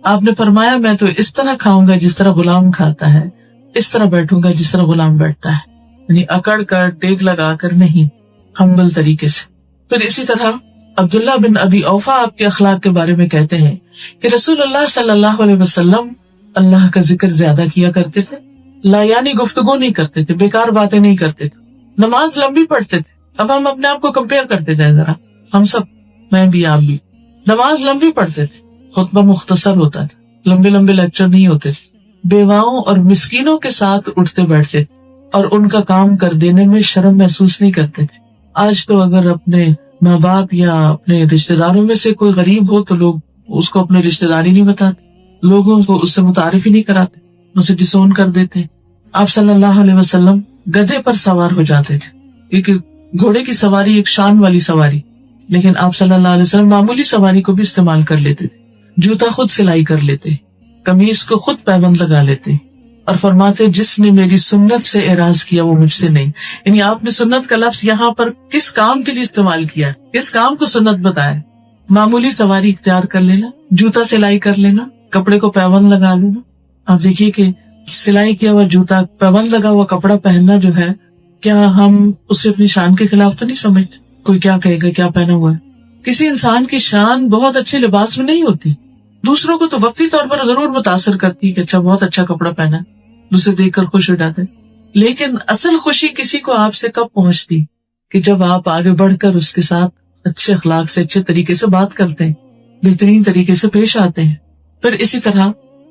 آپ نے فرمایا میں تو اس طرح کھاؤں گا جس طرح غلام کھاتا ہے، اس طرح بیٹھوں گا جس طرح غلام بیٹھتا ہے، یعنی اکڑ کر ٹیک لگا کر نہیں، ہمبل طریقے سے. پھر اسی طرح عبداللہ بن ابی اوفا آپ کے اخلاق کے بارے میں کہتے ہیں کہ رسول اللہ صلی اللہ علیہ وسلم اللہ کا ذکر زیادہ کیا کرتے تھے، لا یعنی گفتگو نہیں کرتے تھے، بیکار باتیں نہیں کرتے تھے، نماز لمبی پڑھتے تھے. اب ہم اپنے آپ کو کمپیئر کرتے جائیں ذرا، ہم سب، میں بھی آپ بھی، نماز لمبی پڑھتے تھے، خطبہ مختصر ہوتا تھا، لمبے لمبے لیکچر نہیں ہوتے تھے، بیواؤں اور مسکینوں کے ساتھ اٹھتے بیٹھتے تھے اور ان کا کام کر دینے میں شرم محسوس نہیں کرتے تھے. آج تو اگر اپنے ماں باپ یا اپنے رشتے داروں میں سے کوئی غریب ہو تو لوگ اس کو اپنے رشتے داری نہیں بتاتے، لوگوں کو اس سے متعارف ہی نہیں کراتے، اسے ڈسون کر دیتے. آپ صلی اللہ علیہ وسلم گدھے پر سوار ہو جاتے تھے، کیونکہ گھوڑے کی سواری ایک شان والی سواری، لیکن آپ صلی اللہ علیہ وسلم معمولی سواری کو بھی استعمال کر لیتے تھے. جوتا خود سلائی کر لیتے، قمیص کو خود پیبند لگا لیتے اور فرماتے جس نے میری سنت سے اعراض کیا وہ مجھ سے نہیں. یعنی آپ نے سنت کا لفظ یہاں پر کس کام کے لیے استعمال کیا، کس کام کو سنت بتایا؟ معمولی سواری اختیار کر لینا، جوتا سلائی کر لینا، کپڑے کو پیبند لگا لینا. آپ دیکھیے کہ سلائی کیا ہوا جوتا، پیبند لگا ہوا کپڑا پہننا جو ہے، کیا ہم اسے اپنی شان کے خلاف تو نہیں سمجھتے؟ کوئی کیا کہے گا کیا پہنا ہوا ہے؟ کسی انسان کی شان بہت اچھے لباس میں نہیں ہوتی. دوسروں کو تو وقتی طور پر ضرور متاثر کرتی ہے کہ اچھا بہت اچھا کپڑا پہنا ہے، دوسرے دیکھ کر خوش ہو جاتے، لیکن اصل خوشی کسی کو آپ سے کب پہنچتی؟ کہ جب آپ آگے بڑھ کر اس کے ساتھ اچھے اخلاق سے، اچھے طریقے سے بات کرتے ہیں، بہترین طریقے سے پیش آتے ہیں. پھر اسی طرح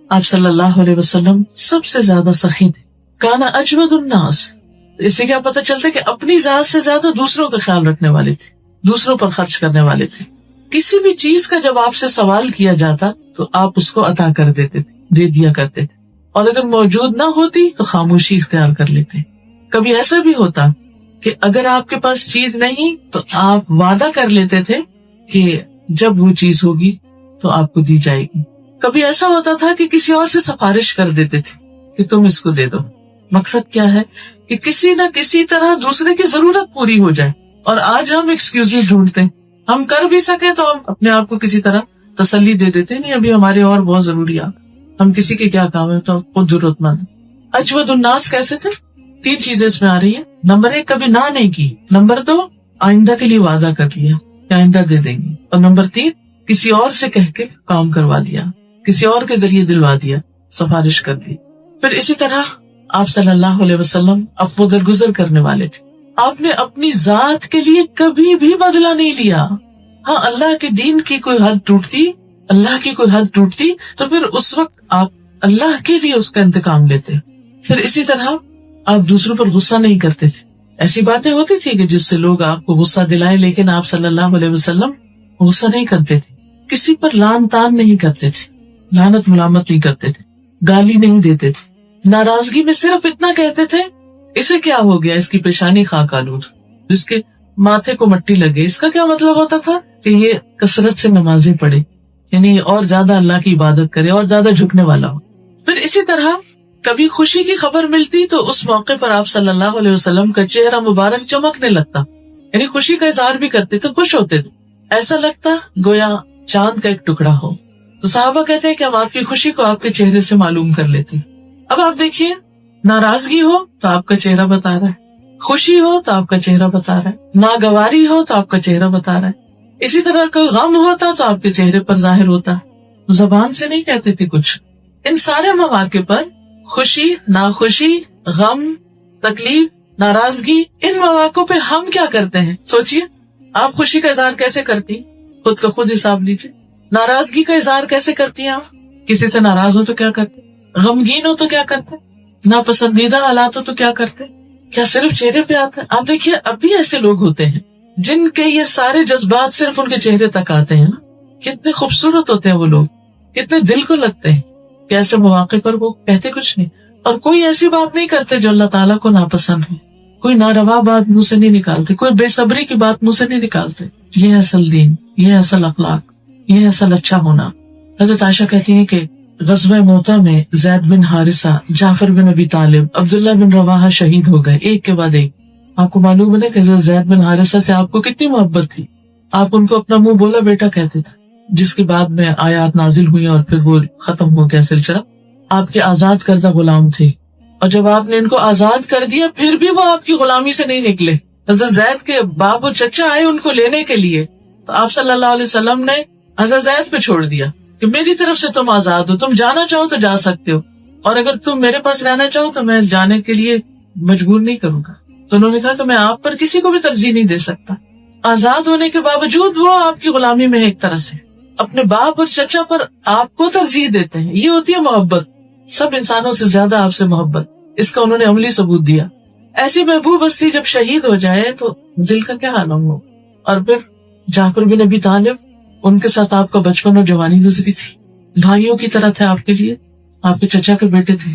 آپ صلی اللہ علیہ وسلم سب سے زیادہ سخی تھے، کانا اجود الناس. اس سے کیا پتہ چلتا ہے کہ اپنی ذات سے زیادہ دوسروں کا خیال رکھنے والے تھے، دوسروں پر خرچ کرنے والے تھے. کسی بھی چیز کا جب آپ سے سوال کیا جاتا تو آپ اس کو عطا کر دیتے تھے، دے دیا کرتے تھے، اور اگر موجود نہ ہوتی تو خاموشی اختیار کر لیتے. کبھی ایسا بھی ہوتا کہ اگر آپ کے پاس چیز نہیں تو آپ وعدہ کر لیتے تھے کہ جب وہ چیز ہوگی تو آپ کو دی جائے گی. کبھی ایسا ہوتا تھا کہ کسی اور سے سفارش کر دیتے تھے کہ تم اس کو دے دو. مقصد کیا ہے کہ کسی نہ کسی طرح دوسرے کی ضرورت پوری ہو جائے. اور آج ہم ایکسکیوز ڈھونڈتے ہیں، ہم کر بھی سکے تو ہم اپنے آپ کو کسی طرح تسلی دے دیتے، نہیں ابھی ہمارے اور بہت ضروریات، ہم کسی کے کیا کام ہے تو خود ضرورت مند. اجود الناس کیسے تھے؟ 3 چیزیں اس میں آ رہی ہیں. نمبر 1 کبھی نہ نہیں کی، نمبر 2 آئندہ کے لیے وعدہ کر لیا کہ آئندہ دے دیں گے، اور نمبر 3 کسی اور سے کہہ کے کام کروا دیا، کسی اور کے ذریعے دلوا دیا، سفارش کر دی. پھر اسی طرح آپ صلی اللہ علیہ وسلم عفو درگزر کرنے والے تھے. آپ نے اپنی ذات کے لیے کبھی بھی بدلہ نہیں لیا. ہاں اللہ کے دین کی کوئی حد ٹوٹتی، اللہ کی کوئی حد ٹوٹتی تو پھر اس وقت آپ اللہ کے لیے اس کا انتقام لیتے. پھر اسی طرح آپ دوسروں پر غصہ نہیں کرتے تھے. ایسی باتیں ہوتی تھی کہ جس سے لوگ آپ کو غصہ دلائے، لیکن آپ صلی اللہ علیہ وسلم غصہ نہیں کرتے تھے، کسی پر لان تان نہیں کرتے تھے، لعنت ملامت نہیں کرتے تھے، گالی نہیں دیتے تھے. ناراضگی میں صرف اتنا کہتے تھے اسے کیا ہو گیا، اس کی پیشانی خاک آلود، اس کے ماتھے کو مٹی لگے. اس کا کیا مطلب ہوتا تھا کہ یہ کثرت سے نمازیں پڑھے، یعنی اور زیادہ اللہ کی عبادت کرے اور زیادہ جھکنے والا ہو. پھر اسی طرح کبھی خوشی کی خبر ملتی تو اس موقع پر آپ صلی اللہ علیہ وسلم کا چہرہ مبارک چمکنے لگتا، یعنی خوشی کا اظہار بھی کرتے تھے، خوش ہوتے تھے، ایسا لگتا گویا چاند کا ایک ٹکڑا ہو. تو صحابہ کہتے ہیں کہ ہم آپ کی خوشی کو آپ کے چہرے سے معلوم کر لیتے. اب آپ دیکھیے، ناراضگی ہو تو آپ کا چہرہ بتا رہا ہے، خوشی ہو تو آپ کا چہرہ بتا رہا ہے، ناگواری ہو تو آپ کا چہرہ بتا رہا ہے. اسی طرح کوئی غم ہوتا تو آپ کے چہرے پر ظاہر ہوتا. زبان سے نہیں کہتے تھے کچھ. ان سارے مواقع پر خوشی، ناخوشی، غم، تکلیف، ناراضگی، ان مواقع پہ ہم کیا کرتے ہیں؟ سوچئے، آپ خوشی کا اظہار کیسے کرتی؟ خود کا خود حساب لیجیے. ناراضگی کا اظہار کیسے کرتی ہیں آپ؟ کسی سے ناراض ہو تو کیا کرتے؟ غمگین ہو تو کیا کرتے؟ ناپسندیدہ حالات ہو تو کیا کرتے؟ کیا صرف چہرے پہ آتا ہے؟ آپ دیکھیے اب بھی ایسے لوگ ہوتے ہیں جن کے یہ سارے جذبات صرف ان کے چہرے تک آتے ہیں. کتنے خوبصورت ہوتے ہیں وہ لوگ، کتنے دل کو لگتے ہیں کہ ایسے مواقع پر وہ کہتے کچھ نہیں، اور کوئی ایسی بات نہیں کرتے جو اللہ تعالیٰ کو ناپسند ہے، کوئی ناروا بات منہ سے نہیں نکالتے، کوئی بے صبری کی بات منہ سے نہیں نکالتے. یہ اصل دین، یہ اصل اخلاق، یہ اصل اچھا ہونا. حضرت عائشہ کہتی ہیں کہ غزوہ موتا میں زید بن حارثہ، جعفر بن ابی طالب، عبداللہ بن رواحہ شہید ہو گئے ایک کے بعد ایک. آپ کو معلوم ہے کہ زید بن حارثہ سے آپ کو کتنی محبت تھی، آپ ان کو اپنا منہ بولا بیٹا کہتے تھے، جس کے بعد میں آیات نازل ہوئی اور پھر وہ ختم ہو گیا سلسلہ. آپ کے آزاد کردہ غلام تھے، اور جب آپ نے ان کو آزاد کر دیا پھر بھی وہ آپ کی غلامی سے نہیں نکلے. حضرت زید کے باپ اور چچا آئے ان کو لینے کے لیے، تو آپ صلی اللہ علیہ وسلم نے حضرت زید پہ چھوڑ دیا کہ میری طرف سے تم آزاد ہو، تم جانا چاہو تو جا سکتے ہو، اور اگر تم میرے پاس رہنا چاہو تو میں جانے کے لیے مجبور نہیں کروں گا. تو انہوں نے کہا کہ میں آپ پر کسی کو بھی ترجیح نہیں دے سکتا. آزاد ہونے کے باوجود وہ آپ کی غلامی میں ایک طرح سے اپنے باپ اور چچا پر آپ کو ترجیح دیتے ہیں. یہ ہوتی ہے محبت، سب انسانوں سے زیادہ آپ سے محبت. اس کا انہوں نے عملی ثبوت دیا. ایسی محبوب ہستی جب شہید ہو جائے تو دل کا کیا حال ہو. اور پھر جعفر بن ابی طالب، ان کے ساتھ آپ کا بچپن اور جوانی گزری تھی، بھائیوں کی طرح تھے آپ کے لیے، آپ کے چچا کے بیٹے تھے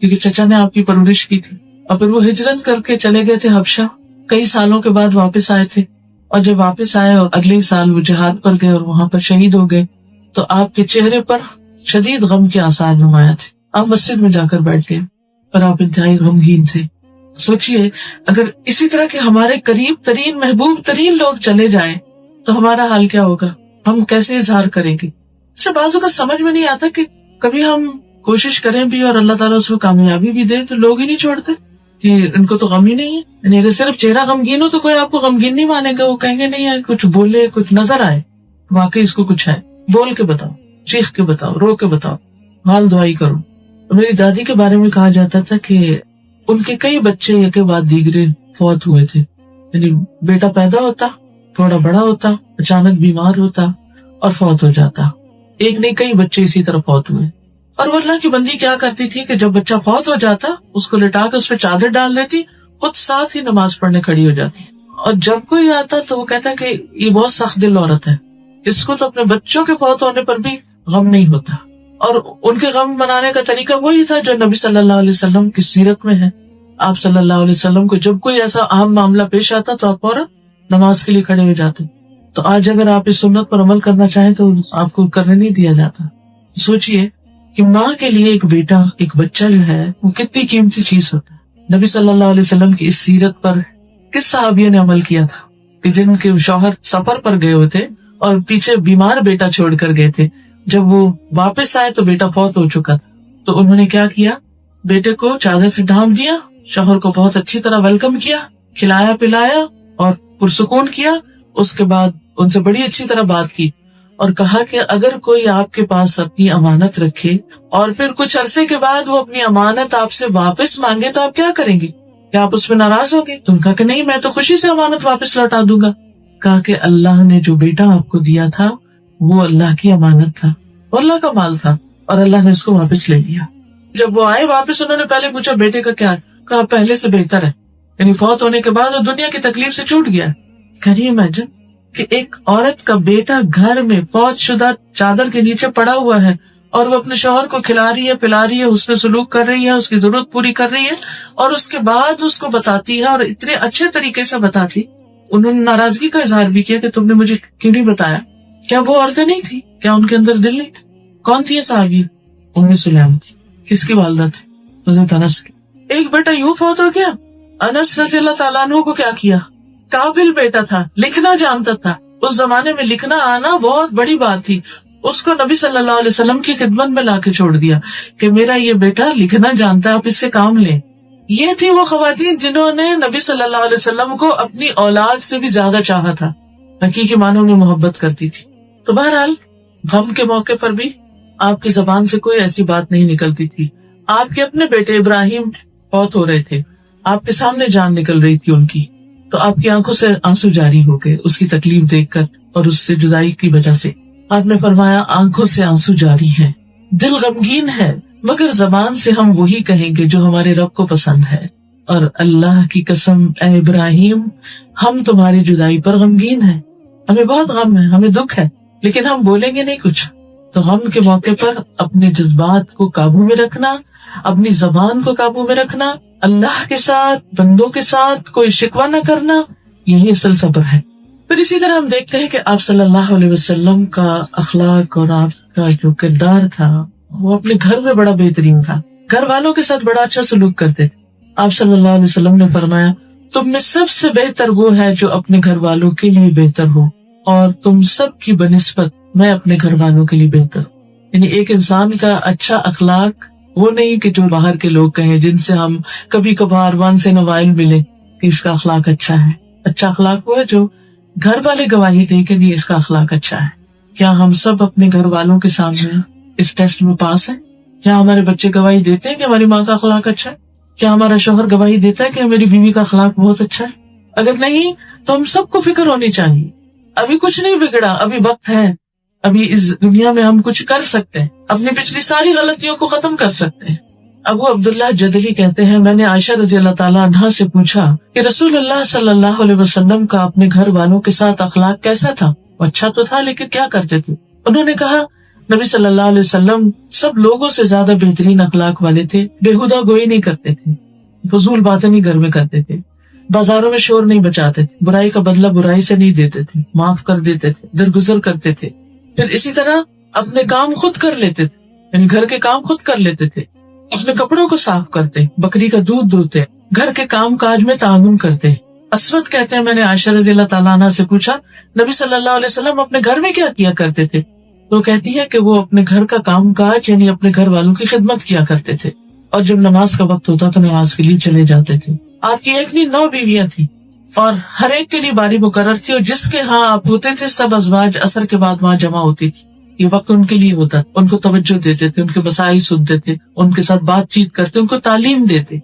کیونکہ چچا نے آپ کی پرورش کی تھی. اور پھر وہ ہجرت کر کے چلے گئے تھے حبشہ، کئی سالوں کے بعد واپس آئے تھے، اور جب واپس آئے اور اگلے سال وہ جہاد پر گئے اور وہاں پر شہید ہو گئے تو آپ کے چہرے پر شدید غم کے آثار نمایاں تھے. آپ مسجد میں جا کر بیٹھ گئے اور آپ انتہائی غمگین تھے. سوچئے اگر اسی طرح کے ہمارے قریب ترین محبوب ترین لوگ چلے جائیں تو ہمارا حال کیا ہوگا، ہم کیسے اظہار کریں گے. اچھا بعضوں کا سمجھ میں نہیں آتا کہ کبھی ہم کوشش کریں بھی اور اللہ تعالیٰ اس کو کامیابی بھی دے تو لوگ ہی نہیں چھوڑتے کہ ان کو تو غم ہی نہیں ہے. یعنی اگر صرف چہرہ غمگین ہو تو کوئی آپ کو غمگین نہیں مانے گا، وہ کہیں گے نہیں ہے، کچھ بولے، کچھ نظر آئے واقعی اس کو کچھ ہے، بول کے بتاؤ، چیخ کے بتاؤ، رو کے بتاؤ، حال دعائی کرو. میری دادی کے بارے میں کہا جاتا تھا کہ ان کے کئی بچے ایک کے بعد دیگرے فوت ہوئے تھے. یعنی بیٹا پیدا ہوتا، تھوڑا بڑا ہوتا، اچانک بیمار ہوتا اور فوت ہو جاتا. ایک نہیں کئی بچے اسی طرح فوت ہوئے. اور وہ اللہ کی بندی کیا کرتی تھی کہ جب بچہ فوت ہو جاتا اس کو لٹا کے اس پہ چادر ڈال دیتی، خود ساتھ ہی نماز پڑھنے کھڑی ہو جاتی. اور جب کوئی آتا تو وہ کہتا کہ یہ بہت سخت دل عورت ہے، اس کو تو اپنے بچوں کے فوت ہونے پر بھی غم نہیں ہوتا. اور ان کے غم منانے کا طریقہ وہی تھا جو نبی صلی اللہ علیہ وسلم کی سیرت میں ہے. آپ صلی اللہ علیہ وسلم کو جب کوئی ایسا اہم معاملہ پیش آتا تو آپ فوراً نماز کے لیے کھڑے ہو جاتے. تو آج اگر آپ اس سنت پر عمل کرنا چاہیں تو آپ کو کرنے نہیں دیا جاتا. سوچئے کہ ماں کے لیے ایک بیٹا، ایک بچہ جو ہے وہ کتنی قیمتی چیز ہوتا ہے. نبی صلی اللہ علیہ وسلم کی اس سیرت پر کس صحابیہ نے عمل کیا تھا کہ جن کے شوہر سفر پر گئے ہوئے تھے اور پیچھے بیمار بیٹا چھوڑ کر گئے تھے، جب وہ واپس آئے تو بیٹا فوت ہو چکا تھا. تو انہوں نے کیا کیا، بیٹے کو چادر سے ڈھانپ دیا، شوہر کو بہت اچھی طرح ویلکم کیا، کھلایا پلایا اور پرسکون کیا. اس کے بعد ان سے بڑی اچھی طرح بات کی اور کہا کہ اگر کوئی آپ کے پاس اپنی امانت رکھے اور پھر کچھ عرصے کے بعد وہ اپنی امانت آپ سے واپس مانگے تو آپ کیا کریں گے، کیا آپ اس پہ ناراض ہوگے؟ تم کہا کہ نہیں، میں تو خوشی سے امانت واپس لوٹا دوں گا. کہا کہ اللہ نے جو بیٹا آپ کو دیا تھا وہ اللہ کی امانت تھا، وہ اللہ کا مال تھا، اور اللہ نے اس کو واپس لے لیا. جب وہ آئے واپس انہوں نے پہلے پوچھا بیٹے کا کیا، کہا پہلے سے بہتر ہے. یعنی فوت ہونے کے بعد وہ دنیا کی تکلیف سے چھوٹ گیا. کین یو امیجن کہ ایک عورت کا بیٹا گھر میں فوت شدہ چادر کے نیچے پڑا ہوا ہے اور وہ اپنے شوہر کو کھلا رہی ہے، پلا رہی ہے، اس پہ سلوک کر رہی ہے، اس کی ضرورت پوری کر رہی ہے، اور اس کے بعد اس کو بتاتی ہے اور اتنے اچھے طریقے سے بتاتی. انہوں نے ناراضگی کا اظہار بھی کیا کہ تم نے مجھے کیوں نہیں بتایا. کیا وہ عورتیں نہیں تھی؟ کیا ان کے اندر دل نہیں تھا؟ کون تھی یہ صحابی؟ ام سلیم تھی. کس کی والدہ تھی؟ حضرت انس کی. ایک بیٹا یوں فوت ہو گیا. انس رضی اللہ تعالیٰ عنہ کو کیا کیا، قابل بیٹا تھا، لکھنا جانتا تھا. اس زمانے میں لکھنا آنا بہت بڑی بات تھی. اس کو نبی صلی اللہ علیہ وسلم کی خدمت میں لا کے چھوڑ دیا کہ میرا یہ بیٹا لکھنا جانتا ہے، آپ اس سے کام لیں. یہ تھی وہ خواتین جنہوں نے نبی صلی اللہ علیہ وسلم کو اپنی اولاد سے بھی زیادہ چاہا تھا، حقیقی معنوں میں محبت کرتی تھی. تو بہرحال غم کے موقع پر بھی آپ کی زبان سے کوئی ایسی بات نہیں نکلتی تھی. آپ کے اپنے بیٹے ابراہیم فوت ہو رہے تھے، آپ کے سامنے جان نکل رہی تھی ان کی، تو آپ کی آنکھوں سے آنسو جاری ہو گئے اس کی تکلیف دیکھ کر اور اس سے جدائی کی وجہ سے. آپ نے فرمایا آنکھوں سے آنسو جاری ہیں، دل غمگین ہے، مگر زبان سے ہم وہی کہیں گے جو ہمارے رب کو پسند ہے. اور اللہ کی قسم اے ابراہیم ہم تمہاری جدائی پر غمگین ہیں، ہمیں بہت غم ہے، ہمیں دکھ ہے، لیکن ہم بولیں گے نہیں کچھ۔ تو غم کے موقع پر اپنے جذبات کو قابو میں رکھنا، اپنی زبان کو قابو میں رکھنا، اللہ کے ساتھ بندوں کے ساتھ کوئی شکوہ نہ کرنا، یہی اصل صبر ہے۔ پھر اسی طرح ہم دیکھتے ہیں کہ آپ صلی اللہ علیہ وسلم کا اخلاق اور آپ کا جو کردار تھا وہ اپنے گھر میں بڑا بہترین تھا، گھر والوں کے ساتھ بڑا اچھا سلوک کرتے تھے۔ آپ صلی اللہ علیہ وسلم نے فرمایا تم میں سب سے بہتر وہ ہے جو اپنے گھر والوں کے لیے بہتر ہو، اور تم سب کی بنسبت میں اپنے گھر والوں کے لیے بہتر ہوں۔ یعنی ایک انسان کا اچھا اخلاق وہ نہیں کہ جو باہر کے لوگ کہیں، جن سے ہم کبھی کبھار وانس ان اے وائل ملے کہ اس کا اخلاق اچھا ہے۔ اچھا اخلاق وہ ہے جو گھر والے گواہی دیں کہ نہیں اس کا اخلاق اچھا ہے۔ کیا ہم سب اپنے گھر والوں کے سامنے اس ٹیسٹ میں پاس ہیں؟ کیا ہمارے بچے گواہی دیتے ہیں کہ ہماری ماں کا اخلاق اچھا ہے؟ کیا ہمارا شوہر گواہی دیتا ہے کہ میری بیوی کا اخلاق بہت اچھا ہے؟ اگر نہیں تو ہم سب کو فکر ہونی چاہیے، ابھی کچھ نہیں بگڑا، ابھی وقت ہے، ابھی اس دنیا میں ہم کچھ کر سکتے ہیں، اپنی پچھلی ساری غلطیوں کو ختم کر سکتے ہیں۔ ابو عبداللہ جدلی کہتے ہیں میں نے عائشہ رضی اللہ تعالیٰ عنہا سے پوچھا کہ رسول اللہ صلی اللہ علیہ وسلم کا اپنے گھر والوں کے ساتھ اخلاق کیسا تھا؟ وہ اچھا تو تھا لیکن کیا کرتے تھے؟ انہوں نے کہا نبی صلی اللہ علیہ وسلم سب لوگوں سے زیادہ بہترین اخلاق والے تھے، بےہودہ گوئی نہیں کرتے تھے، فضول باتیں نہیں گھر میں کرتے تھے، بازاروں میں شور نہیں بچاتے تھے، برائی کا بدلہ برائی سے نہیں دیتے تھے، معاف کر دیتے تھے، درگزر کرتے تھے۔ پھر اسی طرح اپنے کام خود کر لیتے تھے، یعنی گھر کے کام خود کر لیتے تھے، اپنے کپڑوں کو صاف کرتے، بکری کا دودھ دوہتے، گھر کے کام کاج میں تعاون کرتے۔ اسود کہتے ہیں میں نے عائشہ رضی اللہ تعالیٰ عنہ سے پوچھا نبی صلی اللہ علیہ وسلم اپنے گھر میں کیا کیا کرتے تھے؟ تو کہتی ہے کہ وہ اپنے گھر کا کام کاج یعنی اپنے گھر والوں کی خدمت کیا کرتے تھے، اور جب نماز کا وقت ہوتا تو نماز کے لیے چلے جاتے تھے۔ آپ کی ایک نہیں 9 بیویاں تھی اور ہر ایک کے لیے باری مقرر تھی، اور جس کے ہاں آپ ہوتے تھے سب ازواج عصر کے بعد وہاں جمع ہوتی تھی۔ یہ وقت ان کے لیے ہوتا، ان کو توجہ دیتے تھے، ان کے مسائل سنتے تھے، ان کے ساتھ بات چیت کرتے، ان کو تعلیم دیتے،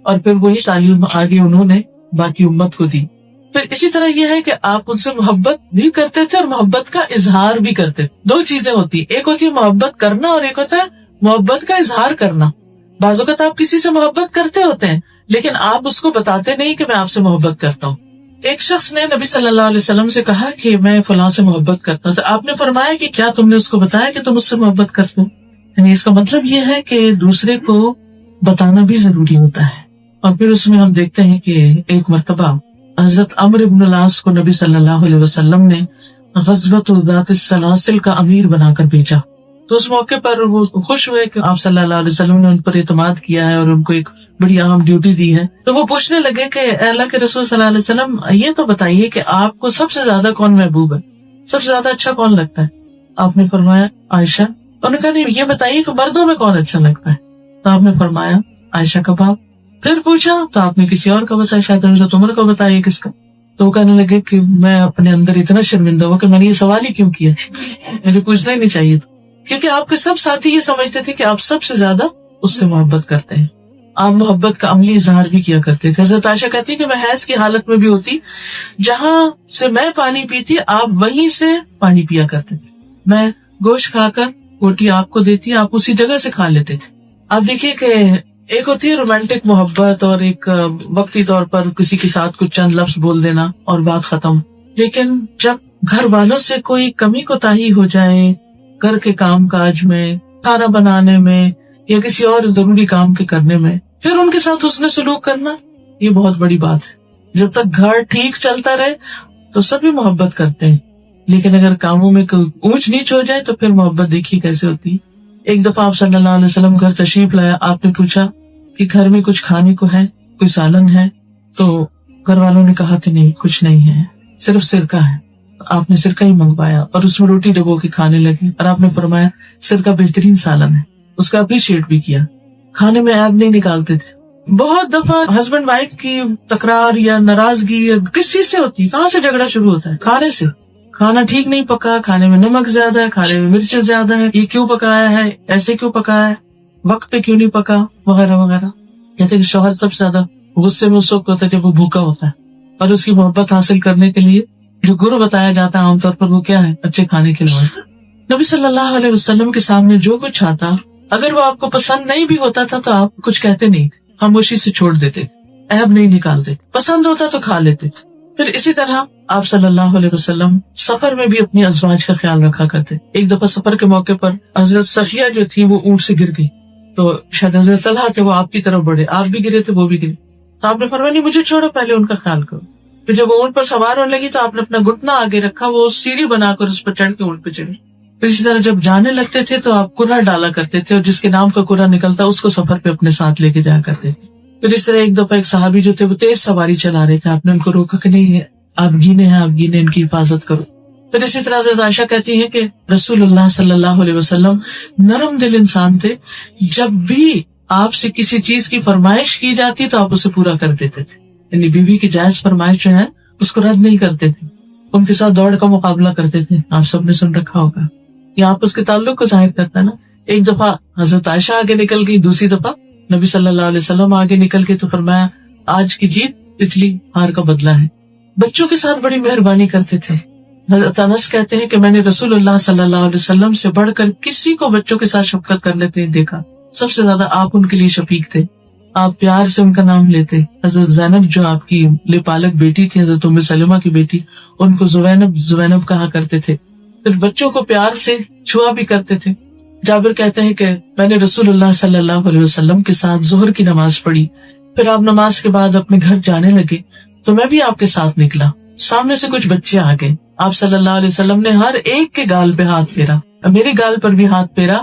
اور پھر وہی تعلیم آگے انہوں نے باقی امت کو دی۔ پھر اسی طرح یہ ہے کہ آپ ان سے محبت بھی کرتے تھے اور محبت کا اظہار بھی کرتے تھے۔ 2 چیزیں ہوتی، ایک ہوتی ہے محبت کرنا اور ایک ہوتا ہے محبت کا اظہار کرنا۔ بعض اوقات آپ کسی سے محبت کرتے ہوتے ہیں لیکن آپ اس کو بتاتے نہیں کہ میں آپ سے محبت کرتا ہوں۔ ایک شخص نے نبی صلی اللہ علیہ وسلم سے کہا کہ میں فلاں سے محبت کرتا ہوں، تو آپ نے فرمایا کہ کیا تم نے اس کو بتایا کہ تم اس سے محبت کرتے ہو؟ یعنی اس کا مطلب یہ ہے کہ دوسرے کو بتانا بھی ضروری ہوتا ہے۔ اور پھر اس میں ہم دیکھتے ہیں کہ ایک مرتبہ حضرت عمرو بن العاص کو نبی صلی اللہ علیہ وسلم نے غزوۃ ذات السلاسل کا امیر بنا کر بھیجا، تو اس موقع پر وہ خوش ہوئے کہ آپ صلی اللہ علیہ وسلم نے ان پر اعتماد کیا ہے اور ان کو ایک بڑی اہم ڈیوٹی دی ہے۔ تو وہ پوچھنے لگے کہ اے اللہ کے رسول صلی اللہ علیہ وسلم یہ تو بتائیے کہ آپ کو سب سے زیادہ کون محبوب ہے، سب سے زیادہ اچھا کون لگتا ہے؟ آپ نے فرمایا عائشہ۔ انہوں نے کہا نہیں، یہ بتائیے کہ مردوں میں کون اچھا لگتا ہے؟ تو آپ نے فرمایا عائشہ کا باپ۔ پھر پوچھا تو آپ نے کسی اور کا بتایا، شاید حضرت عمر کا بتایا، کس کا؟ تو وہ کہنے لگے کہ میں اپنے اندر اتنا شرمندہ ہوا کہ میں نے یہ سوال ہی کیوں کیا، مجھے پوچھنا ہی نہیں چاہیے تھا، کیونکہ آپ کے سب ساتھی یہ سمجھتے تھے کہ آپ سب سے زیادہ اس سے محبت کرتے ہیں۔ آپ محبت کا عملی اظہار بھی کیا کرتے تھے۔ حضرت عائشہ کہتی ہے کہ میں حیض کی حالت میں بھی ہوتی، جہاں سے میں پانی پیتی آپ وہیں سے پانی پیا کرتے تھے، میں گوشت کھا کر روٹی آپ کو دیتی، آپ اسی جگہ سے کھا لیتے تھے۔ آپ دیکھیے کہ ایک ہوتی ہے رومانٹک محبت اور ایک وقتی طور پر کسی کے ساتھ کچھ چند لفظ بول دینا اور بات ختم، لیکن جب گھر والوں سے کوئی کمی کوتاہی ہو جائے، گھر کے کام کاج میں، کھانا بنانے میں یا کسی اور ضروری کام کے کرنے میں، پھر ان کے ساتھ حسن سلوک کرنا، یہ بہت بڑی بات ہے۔ جب تک گھر ٹھیک چلتا رہے تو سبھی محبت کرتے ہیں، لیکن اگر کاموں میں کوئی اونچ نیچ ہو جائے تو پھر محبت دیکھیے کیسے ہوتی ہے۔ ایک دفعہ آپ صلی اللہ علیہ وسلم گھر تشریف لایا، آپ نے پوچھا کہ گھر میں کچھ کھانے کو ہے، کوئی سالن ہے؟ تو گھر والوں نے کہا کہ نہیں، کچھ نہیں ہے، صرف سرکہ ہے۔ آپ نے سرکہ ہی منگوایا اور اس میں روٹی ڈبو کے کھانے لگے، اور آپ نے فرمایا سرکہ بہترین سالن ہے، اس کا اپریشیٹ بھی کیا، کھانے میں عیب نہیں نکالتے تھے۔ بہت دفعہ ہسبینڈ وائف کی تکرار یا ناراضگی کس چیز سے ہوتی ہے؟ کہاں سے جھگڑا شروع ہوتا ہے؟ کھانے سے۔ کھانا ٹھیک نہیں پکا، کھانے میں نمک زیادہ ہے، کھانے میں مرچیں زیادہ ہے، یہ کیوں پکایا ہے، ایسے کیوں پکایا ہے، وقت پہ کیوں نہیں پکا، وغیرہ وغیرہ۔ کہتے کہ شوہر سب سے زیادہ غصے میں اس وقت ہوتا ہے جب وہ بھوکا ہوتا ہے، اور اس کی محبت حاصل کرنے کے لیے جو گرو بتایا جاتا ہے عام طور پر وہ کیا ہے؟ اچھے کھانے کے لیے۔ نبی صلی اللہ علیہ وسلم کے سامنے جو کچھ آتا، اگر وہ آپ کو پسند نہیں بھی ہوتا تھا تو آپ کچھ کہتے نہیں تھے، خاموشی سے چھوڑ دیتے تھے، عیب نہیں نکالتے، پسند ہوتا تو کھا لیتے تھے۔ پھر اسی طرح آپ صلی اللہ علیہ وسلم سفر میں بھی اپنی ازواج کا خیال رکھا کرتے۔ ایک دفعہ سفر کے موقع پر حضرت صفیہ جو تھی وہ اونٹ سے گر گئی، تو شاید حضرت طلحہ تھے، وہ آپ کی طرف بڑھے، آپ بھی گرے تھے، وہ بھی گرے، تو آپ نے فرمایا نہیں مجھے چھوڑو، پہلے ان کا خیال کرو۔ پھر جب وہ اونٹ پر سوار ہونے لگی تو آپ نے اپنا گھٹنا آگے رکھا، وہ سیڑھی بنا کر اس پر چڑھ کے اونٹ پہ چڑھی۔ پھر اسی طرح جب جانے لگتے تھے تو آپ کرہ ڈالا کرتے تھے، اور جس کے نام کا کرہ نکلتا اس کو سفر پہ اپنے ساتھ لے کے جایا کرتے تھے۔ پھر اس طرح ایک دفعہ ایک صحابی جو تھے وہ تیز سواری چلا رہے تھے، آپ نے ان کو روکا کہ نہیں آپ گینے ہیں، آپ گینے، ان کی حفاظت کرو۔ پھر اسی طرح حضرت عائشہ کہتی ہیں کہ رسول اللہ صلی اللہ علیہ وسلم نرم دل انسان تھے، جب بھی آپ سے کسی چیز کی فرمائش کی جاتی تو آپ اسے پورا کر دیتے تھے، یعنی بیوی کی جائز فرمائش جو ہے اس کو رد نہیں کرتے تھے، ان کے ساتھ دوڑ کا مقابلہ کرتے تھے۔ آپ سب نے سن رکھا ہوگا، یہ آپس کے تعلق کو ظاہر کرتا ہے نا۔ ایک دفعہ حضرت عائشہ آگے نکل گئی، دوسری دفعہ نبی صلی اللہ علیہ وسلم آگے نکل کے تو فرمایا آج کی جیت پچھلی ہار کا بدلہ ہے۔ بچوں کے ساتھ بڑی مہربانی کرتے تھے۔ حضرت انس کہتے ہیں کہ میں نے رسول اللہ صلی اللہ علیہ وسلم سے بڑھ کر کسی کو بچوں کے ساتھ شفقت کر لیتے دیکھا، سب سے زیادہ آپ ان کے لیے شفیق تھے، آپ پیار سے ان کا نام لیتے۔ حضرت زینب جو آپ کی لپالک بیٹی تھی، حضرت ام سلمہ کی بیٹی، ان کو زوینب کہا کرتے تھے۔ پھر بچوں کو پیار سے چھوا بھی کرتے تھے۔ جابر کہتے ہیں کہ میں نے رسول اللہ صلی اللہ علیہ وسلم کے ساتھ ظہر کی نماز پڑھی، پھر آپ نماز کے بعد اپنے گھر جانے لگے تو میں بھی آپ کے ساتھ نکلا، سامنے سے کچھ بچے آ گئے، آپ صلی اللہ علیہ وسلم نے ہر ایک کے گال پہ ہاتھ پھیرا، میرے گال پر بھی ہاتھ پھیرا،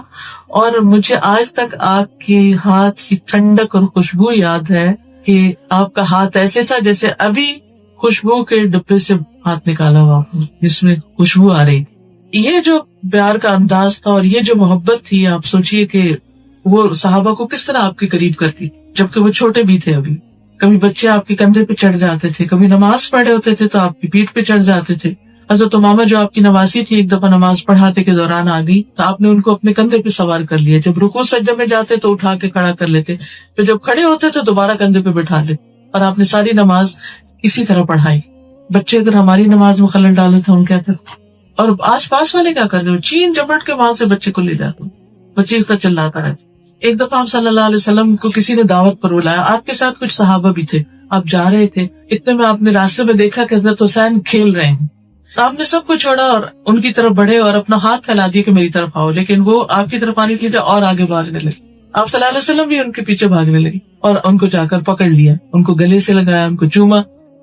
اور مجھے آج تک آپ کے ہاتھ کی ٹھنڈک اور خوشبو یاد ہے کہ آپ کا ہاتھ ایسے تھا جیسے ابھی خوشبو کے ڈبے سے ہاتھ نکالا ہوا جس میں خوشبو آ رہی تھی۔ یہ جو پیار کا انداز تھا اور یہ جو محبت تھی، آپ سوچئے کہ وہ صحابہ کو کس طرح آپ کے قریب کرتی تھی، جبکہ وہ چھوٹے بھی تھے ابھی۔ کبھی بچے آپ کے کندھے پہ چڑھ جاتے تھے، کبھی نماز پڑھے ہوتے تھے تو آپ کی پیٹھ پہ چڑھ جاتے تھے۔ حضرت امامہ جو آپ کی نواسی تھی، ایک دفعہ نماز پڑھاتے کے دوران آ گئی تو آپ نے ان کو اپنے کندھے پہ سوار کر لیا، جب رکوع سجدے میں جاتے تو اٹھا کے کھڑا کر لیتے، پھر جب کھڑے ہوتے تو دوبارہ کندھے پہ بٹھا لیتے، اور آپ نے ساری نماز اسی طرح پڑھائی۔ بچے اگر ہماری نماز میں خلل ڈالے تو ہم کیا کرتے، اور آس پاس والے کیا کر رہے، چین جپٹ کے وہاں سے بچے کو لے جاتے، بچے کا چلاتا رہتا۔ ایک دفعہ آپ صلی اللہ علیہ وسلم کو کسی نے دعوت پر بلایا، آپ کے ساتھ کچھ صحابہ بھی تھے، آپ جا رہے تھے، اتنے میں آپ نے راستے میں دیکھا کہ حضرت حسین کھیل رہے ہیں، تو آپ نے سب کو چھوڑا اور ان کی طرف بڑھے اور اپنا ہاتھ پھیلا دیا کہ میری طرف آؤ، لیکن وہ آپ کی طرف آنے کے لیے اور آگے بھاگنے لگے۔ آپ صلی اللہ علیہ وسلم بھی ان کے پیچھے بھاگنے لگے اور ان کو جا کر پکڑ لیا، ان کو گلے سے لگایا، ان کو چوما،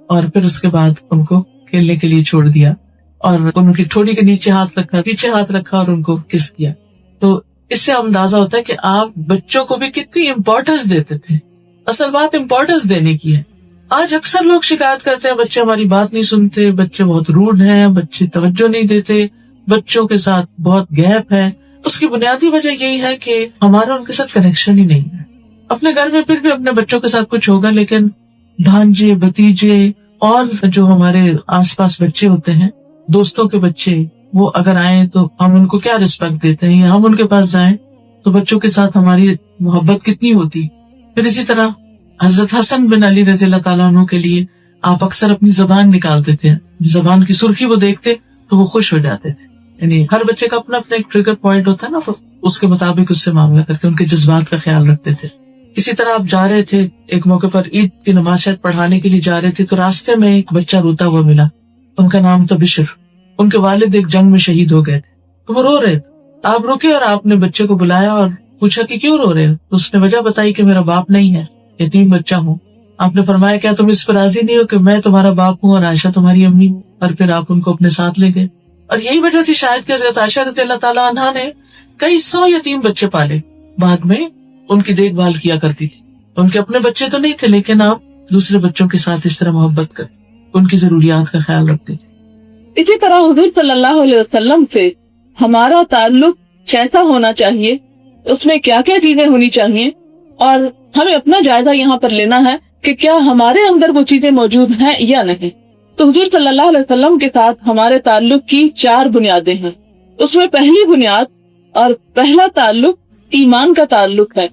اور پھر اس کے بعد ان کو کھیلنے کے لیے چھوڑ دیا، اور ان کی ٹھوڑی کے نیچے ہاتھ رکھا، پیچھے ہاتھ رکھا اور ان کو کس کیا۔ تو اس سے اندازہ ہوتا ہے کہ آپ بچوں کو بھی کتنی امپورٹینس دیتے تھے۔ اصل بات امپورٹینس دینے کی ہے۔ آج اکثر لوگ شکایت کرتے ہیں بچے ہماری بات نہیں سنتے، بچے بہت روڈ ہیں، بچے توجہ نہیں دیتے، بچوں کے ساتھ بہت گیپ ہے۔ اس کی بنیادی وجہ یہی ہے کہ ہمارا ان کے ساتھ کنیکشن ہی نہیں ہے۔ اپنے گھر میں پھر بھی اپنے بچوں کے ساتھ کچھ ہوگا، لیکن بھانجے بھتیجے اور جو ہمارے آس پاس بچے ہوتے ہیں، دوستوں کے بچے، وہ اگر آئیں تو ہم ان کو کیا رسپیکٹ دیتے ہیں، یا ہم ان کے پاس جائیں تو بچوں کے ساتھ ہماری محبت کتنی ہوتی۔ پھر اسی طرح حضرت حسن بن علی رضی اللہ تعالیٰ عنہ کے لیے آپ اکثر اپنی زبان نکالتے تھے، زبان کی سرخی وہ دیکھتے تو وہ خوش ہو جاتے تھے۔ یعنی ہر بچے کا اپنا اپنا ایک ٹریگر پوائنٹ ہوتا ہے نا، تو اس کے مطابق اس سے معاملہ کر کے ان کے جذبات کا خیال رکھتے تھے۔ اسی طرح آپ جا رہے تھے ایک موقع پر عید کی نماز شاید پڑھانے کے لیے جا رہے تھے، تو راستے میں ایک بچہ روتا ہوا ملا، ان کا نام تھا بشر، ان کے والد ایک جنگ میں شہید ہو گئے تھے، تو وہ رو رہے تھے۔ آپ رکے اور آپ نے بچے کو بلایا اور پوچھا کہ کیوں رو رہے ہو، تو اس نے وجہ بتائی کہ میرا باپ نہیں ہے، یتیم بچہ ہوں۔ آپ نے فرمایا کیا تم اس پر راضی نہیں ہو کہ میں تمہارا باپ ہوں اور عائشہ تمہاری امی ہوں، اور پھر آپ ان کو اپنے ساتھ لے گئے۔ اور یہی وجہ تھی شاید کہ حضرت عائشہ رضی اللہ تعالیٰ عنہا نے کئی 100 یتیم بچے پالے، بعد میں ان کی دیکھ بھال کیا کرتی تھی۔ ان کے اپنے بچے تو نہیں تھے، لیکن آپ دوسرے بچوں کے ساتھ اس طرح محبت کر ان کی ضروریات کا خیال رکھتے تھے۔ اسی طرح حضور صلی اللہ علیہ وسلم سے ہمارا تعلق کیسا ہونا چاہیے، اس میں کیا کیا چیزیں ہونی چاہیے، اور ہمیں اپنا جائزہ یہاں پر لینا ہے کہ کیا ہمارے اندر وہ چیزیں موجود ہیں یا نہیں۔ تو حضور صلی اللہ علیہ وسلم کے ساتھ ہمارے تعلق کی 4 بنیادیں ہیں۔ اس میں پہلی بنیاد اور پہلا تعلق ایمان کا تعلق ہے۔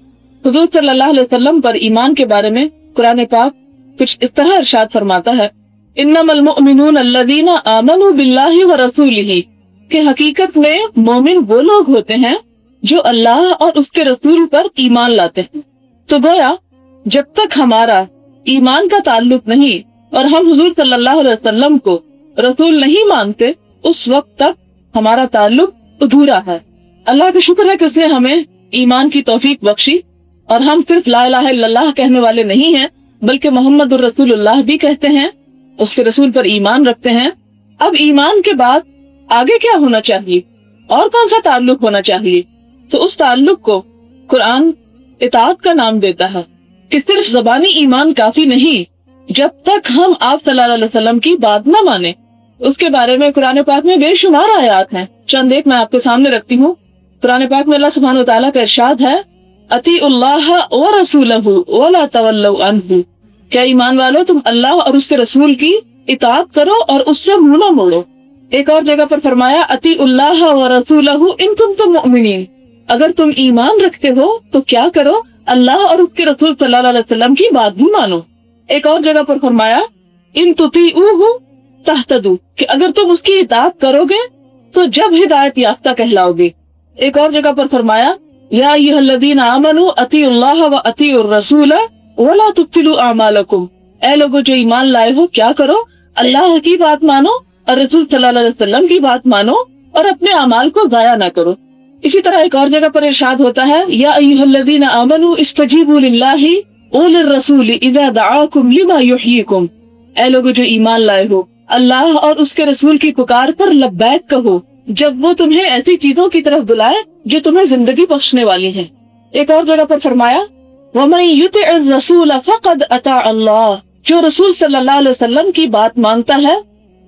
حضور صلی اللہ علیہ وسلم پر ایمان کے بارے میں قرآن پاک کچھ اس طرح ارشاد فرماتا ہے، انما المؤمنون الذین آمنوا باللہ ورسولہ، کہ حقیقت میں مومن وہ لوگ ہوتے ہیں جو اللہ اور اس کے رسول پر ایمان لاتے ہیں۔ تو گویا جب تک ہمارا ایمان کا تعلق نہیں اور ہم حضور صلی اللہ علیہ وسلم کو رسول نہیں مانتے، اس وقت تک ہمارا تعلق ادھورا ہے۔ اللہ کا شکر ہے کہ اس نے ہمیں ایمان کی توفیق بخشی اور ہم صرف لا الہ الا اللہ کہنے والے نہیں ہیں بلکہ محمد الرسول اللہ بھی کہتے ہیں، اس کے رسول پر ایمان رکھتے ہیں۔ اب ایمان کے بعد آگے کیا ہونا چاہیے اور کون سا تعلق ہونا چاہیے؟ تو اس تعلق کو قرآن اطاعت کا نام دیتا ہے کہ صرف زبانی ایمان کافی نہیں جب تک ہم آپ صلی اللہ علیہ وسلم کی بات نہ مانیں۔ اس کے بارے میں قرآن پاک میں بے شمار آیات ہیں، چند ایک میں آپ کے سامنے رکھتی ہوں۔ قرآن پاک میں اللہ سبحانہ وتعالیٰ کا ارشاد ہے، اطیعوا اللہ ورسولہ ولا تولوا عنہ، کیا ایمان والو تم اللہ اور اس کے رسول کی اطاعت کرو اور اس سے منہ نہ موڑو۔ ایک اور جگہ پر فرمایا، اطیعوا اللہ ورسولہ ان کنتم مؤمنین، اگر تم ایمان رکھتے ہو تو کیا کرو، اللہ اور اس کے رسول صلی اللہ علیہ وسلم کی بات بھی مانو۔ ایک اور جگہ پر فرمایا، ان تطیعوہ تہتدوا، کہ اگر تم اس کی اطاعت کرو گے تو جب ہدایت یافتہ کہلاؤ گے۔ ایک اور جگہ پر فرمایا، یا ایھا الذین آمنوا اطیعوا اللہ واطیعوا الرسول ولا تبطلوا اعمالکم، اے لوگو جو ایمان لائے ہو کیا کرو، اللہ کی بات مانو اور رسول صلی اللہ علیہ وسلم کی بات مانو اور اپنے اعمال کو ضائع نہ کرو۔ اسی طرح ایک اور جگہ پر ارشاد ہوتا ہے، یا ایھا الذین آمنوا استجیبوا للہ وللرسول اذا دعاکم لما یحییکم، اے لوگو جو ایمان لائے ہو اللہ اور اس کے رسول کی پکار پر لبیک کہو جب وہ تمہیں ایسی چیزوں کی طرف بلائے جو تمہیں زندگی بخشنے والی ہیں۔ ایک اور جگہ پر فرمایا، وَمَن يُطِعِ الرَّسُولَ فَقَدْ أَطَاعَ اللَّهَ، جو رسول صلی اللہ علیہ وسلم کی بات مانتا ہے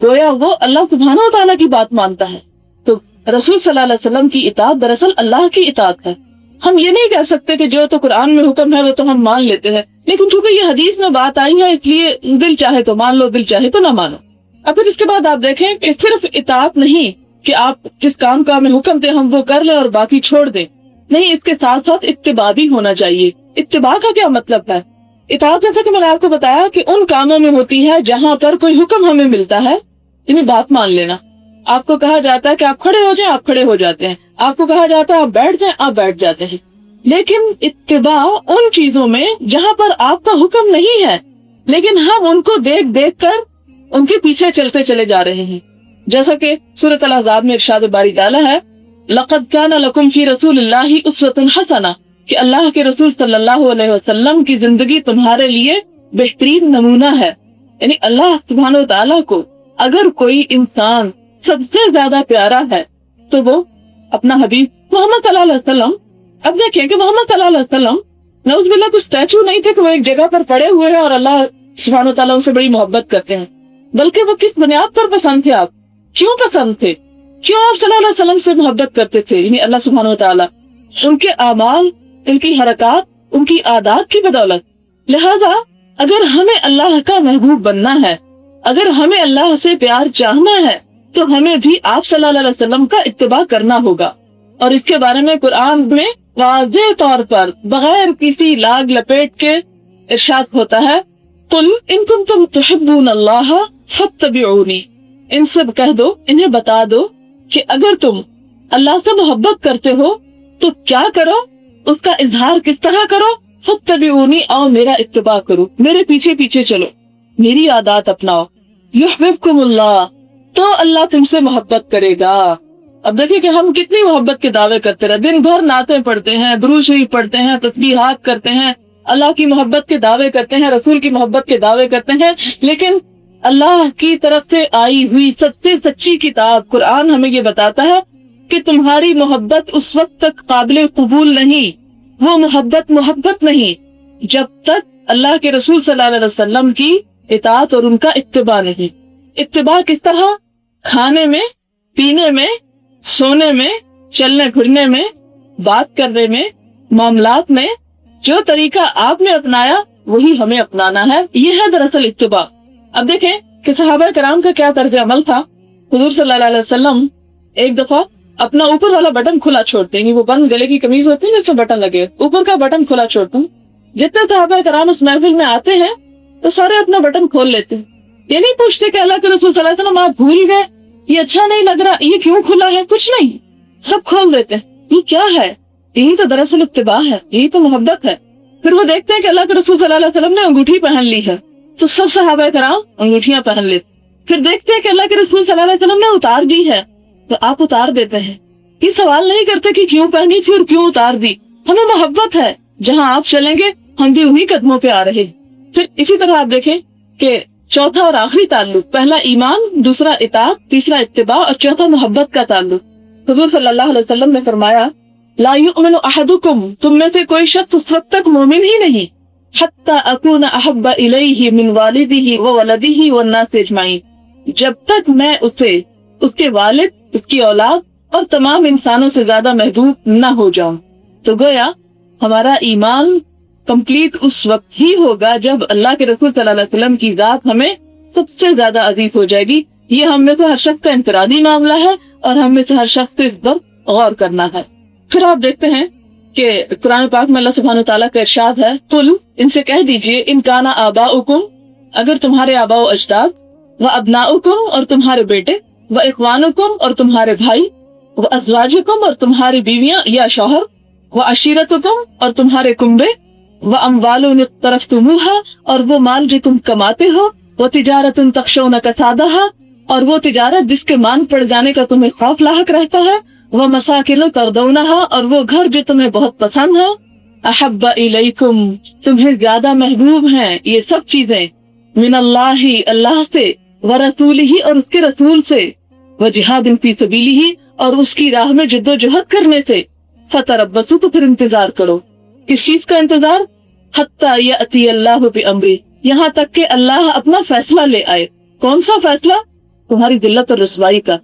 گویا وہ اللہ سبحانہ وتعالیٰ کی بات مانتا ہے۔ تو رسول صلی اللہ علیہ وسلم کی اطاعت دراصل اللہ کی اطاعت ہے۔ ہم یہ نہیں کہہ سکتے کہ جو تو قرآن میں حکم ہے وہ تو ہم مان لیتے ہیں، لیکن چونکہ یہ حدیث میں بات آئی ہے اس لیے دل چاہے تو مان لو، دل چاہے تو نہ مانو۔ اب پھر اس کے بعد آپ دیکھیں کہ صرف اطاعت نہیں کہ آپ جس کام کا ہمیں حکم دیں ہم وہ کر لیں اور باقی چھوڑ دیں، نہیں، اس کے ساتھ ساتھ اتباع بھی ہونا چاہیے۔ اتباع کا کیا مطلب ہے؟ اطاعت جیسا کہ میں نے آپ کو بتایا کہ ان کاموں میں ہوتی ہے جہاں پر کوئی حکم ہمیں ملتا ہے، یعنی بات مان لینا۔ آپ کو کہا جاتا ہے کہ آپ کھڑے ہو جائیں، آپ کھڑے ہو جاتے ہیں، آپ کو کہا جاتا ہے آپ بیٹھ جائیں، آپ بیٹھ جاتے ہیں۔ لیکن اتباع ان چیزوں میں جہاں پر آپ کا حکم نہیں ہے لیکن ہم ان کو دیکھ دیکھ کر ان کے پیچھے چلتے چلے جا رہے ہیں، جیسا کہ سورۃ الاحزاب میں ارشاد باری تعالیٰ ہے، لَقَدْ كَانَ لَكُمْ فِي رَسُولِ اللَّهِ أُسْوَةٌ حَسَنَةٌ، کہ اللہ کے رسول صلی اللہ علیہ وسلم کی زندگی تمہارے لیے بہترین نمونہ ہے۔ یعنی اللہ سبحانہ وتعالیٰ کو اگر کوئی انسان سب سے زیادہ پیارا ہے تو وہ اپنا حبیب محمد صلی اللہ علیہ وسلم۔ اب دیکھیں کہ محمد صلی اللہ علیہ وسلم نعوذ باللہ کچھ اسٹیچو نہیں تھے کہ وہ ایک جگہ پر پڑے ہوئے ہیں اور اللہ سبحانہ وتعالیٰ ان سے بڑی محبت کرتے ہیں، بلکہ وہ کس بنیاد پر پسند تھے، آپ کیوں پسند تھے، کیوں آپ صلی اللہ علیہ وسلم سے محبت کرتے تھے؟ یعنی اللہ سبحانہ وتعالیٰ ان کے اعمال، ان کی حرکات، ان کی عادات کی بدولت۔ لہذا اگر ہمیں اللہ کا محبوب بننا ہے، اگر ہمیں اللہ سے پیار چاہنا ہے تو ہمیں بھی آپ صلی اللہ علیہ وسلم کا اتباع کرنا ہوگا۔ اور اس کے بارے میں قرآن میں واضح طور پر بغیر کسی لاگ لپیٹ کے ارشاد ہوتا ہے، قُلْ إِن كُنتُمْ تُحِبُّونَ اللَّهَ فَاتَّبِعُونِي، ان سب کہہ دو، انہیں بتا دو کہ اگر تم اللہ سے محبت کرتے ہو تو کیا کرو، اس کا اظہار کس طرح کرو، فَاتَّبِعُونِی، آؤ میرا اتباع کرو، میرے پیچھے پیچھے چلو، میری عادات اپناؤ، یحببکم اللہ، تو اللہ تم سے محبت کرے گا۔ اب دیکھیں کہ ہم کتنی محبت کے دعوے کرتے رہے، دن بھر نعتیں پڑھتے ہیں، درود شریف پڑھتے ہیں، تسبیحات کرتے ہیں، اللہ کی محبت کے دعوے کرتے ہیں، رسول کی محبت کے دعوے کرتے ہیں، لیکن اللہ کی طرف سے آئی ہوئی سب سے سچی کتاب قرآن ہمیں یہ بتاتا ہے کہ تمہاری محبت اس وقت تک قابل قبول نہیں، وہ محبت نہیں جب تک اللہ کے رسول صلی اللہ علیہ وسلم کی اطاعت اور ان کا اتباع نہیں۔ اتباع کس طرح؟ کھانے میں، پینے میں، سونے میں، چلنے پھرنے میں، بات کرنے میں، معاملات میں، جو طریقہ آپ نے اپنایا وہی ہمیں اپنانا ہے، یہ ہے دراصل اتباع۔ اب دیکھیں کہ صحابہ کرام کا کیا طرز عمل تھا۔ حضور صلی اللہ علیہ وسلم ایک دفعہ اپنا اوپر والا بٹن کھلا چھوڑتے ہیں، وہ بند گلے کی قمیض ہوتی ہے جس میں بٹن لگے، اوپر کا بٹن کھلا چھوڑتے ہیں۔ جتنے صحابہ کرام اس محفل میں آتے ہیں تو سارے اپنا بٹن کھول لیتے ہیں، یہ نہیں پوچھتے کہ اللہ کے رسول صلی اللہ علیہ وسلم آپ بھول گئے، یہ اچھا نہیں لگ رہا، یہ کیوں کھلا ہے، کچھ نہیں، سب کھول دیتے ہیں۔ یہ کیا ہے؟ یہی تو دراصل اتباع ہے، یہی تو محبت ہے۔ پھر وہ دیکھتے ہیں کہ اللہ کے رسول صلی اللہ علیہ وسلم نے انگوٹھی پہن لی ہے تو سب صحابہ کرام انگوٹھیاں پہن لیتے. پھر دیکھتے ہیں کہ اللہ کے رسول صلی اللہ علیہ وسلم نے اتار دی ہے تو آپ اتار دیتے ہیں. یہ سوال نہیں کرتے کہ کیوں پہنی تھی اور کیوں اتار دی. ہمیں محبت ہے، جہاں آپ چلیں گے ہم بھی انہی قدموں پہ آ رہے. پھر اسی طرح آپ دیکھیں کہ چوتھا اور آخری تعلق، پہلا ایمان، دوسرا اطاعت، تیسرا اتباع اور چوتھا محبت کا تعلق. حضور صلی اللہ علیہ وسلم نے فرمایا لا یؤمن احدکم، تم میں سے کوئی شخص اس وقت تک مومن ہی نہیں حتی اکون احب الیہ من والدہ وولدہ والناس اجمعین، جب تک میں اسے، اس کے والد، اس کی اولاد اور تمام انسانوں سے زیادہ محبوب نہ ہو جاؤں. تو گویا ہمارا ایمان کمپلیٹ اس وقت ہی ہوگا جب اللہ کے رسول صلی اللہ علیہ وسلم کی ذات ہمیں سب سے زیادہ عزیز ہو جائے گی. یہ ہم میں سے ہر شخص کا انفرادی معاملہ ہے اور ہم میں سے ہر شخص کو اس پر غور کرنا ہے. پھر آپ دیکھتے ہیں کہ قرآن پاک میں اللہ سبحانہ تعالیٰ کا ارشاد ہے قل، ان سے کہہ دیجئے ان کان آباؤکم، اگر تمہارے آباء و اجداد، و ابناؤکم اور تمہارے بیٹے، و اخوانکم اور تمہارے بھائی، و ازواجکم اور تمہاری بیویاں یا شوہر، و عشیرتکم اور تمہارے کنبے، و اموال اقترفتموها اور وہ مال جو تم کماتے ہو، و تجارت تخشون کسادہا اور وہ تجارت جس کے مان پڑ جانے کا تمہیں خوف لاحق رہتا ہے، وہ مساکن ترضونہا اور وہ گھر جو تمہیں بہت پسند ہے، احب الیکم تمہیں زیادہ محبوب ہیں یہ سب چیزیں، من اللہ اللہ سے، ورسولہ اور اس کے رسول سے، وجہاد فی سبیلہ اور اس کی راہ میں جد و جہد کرنے سے، فتربصوا تو پھر انتظار کرو. کس چیز کا انتظار؟ حتی یأتی اللہ بامرہ، یہاں تک کہ اللہ اپنا فیصلہ لے آئے. کون سا فیصلہ؟ تمہاری ذلت اور رسوائی کا،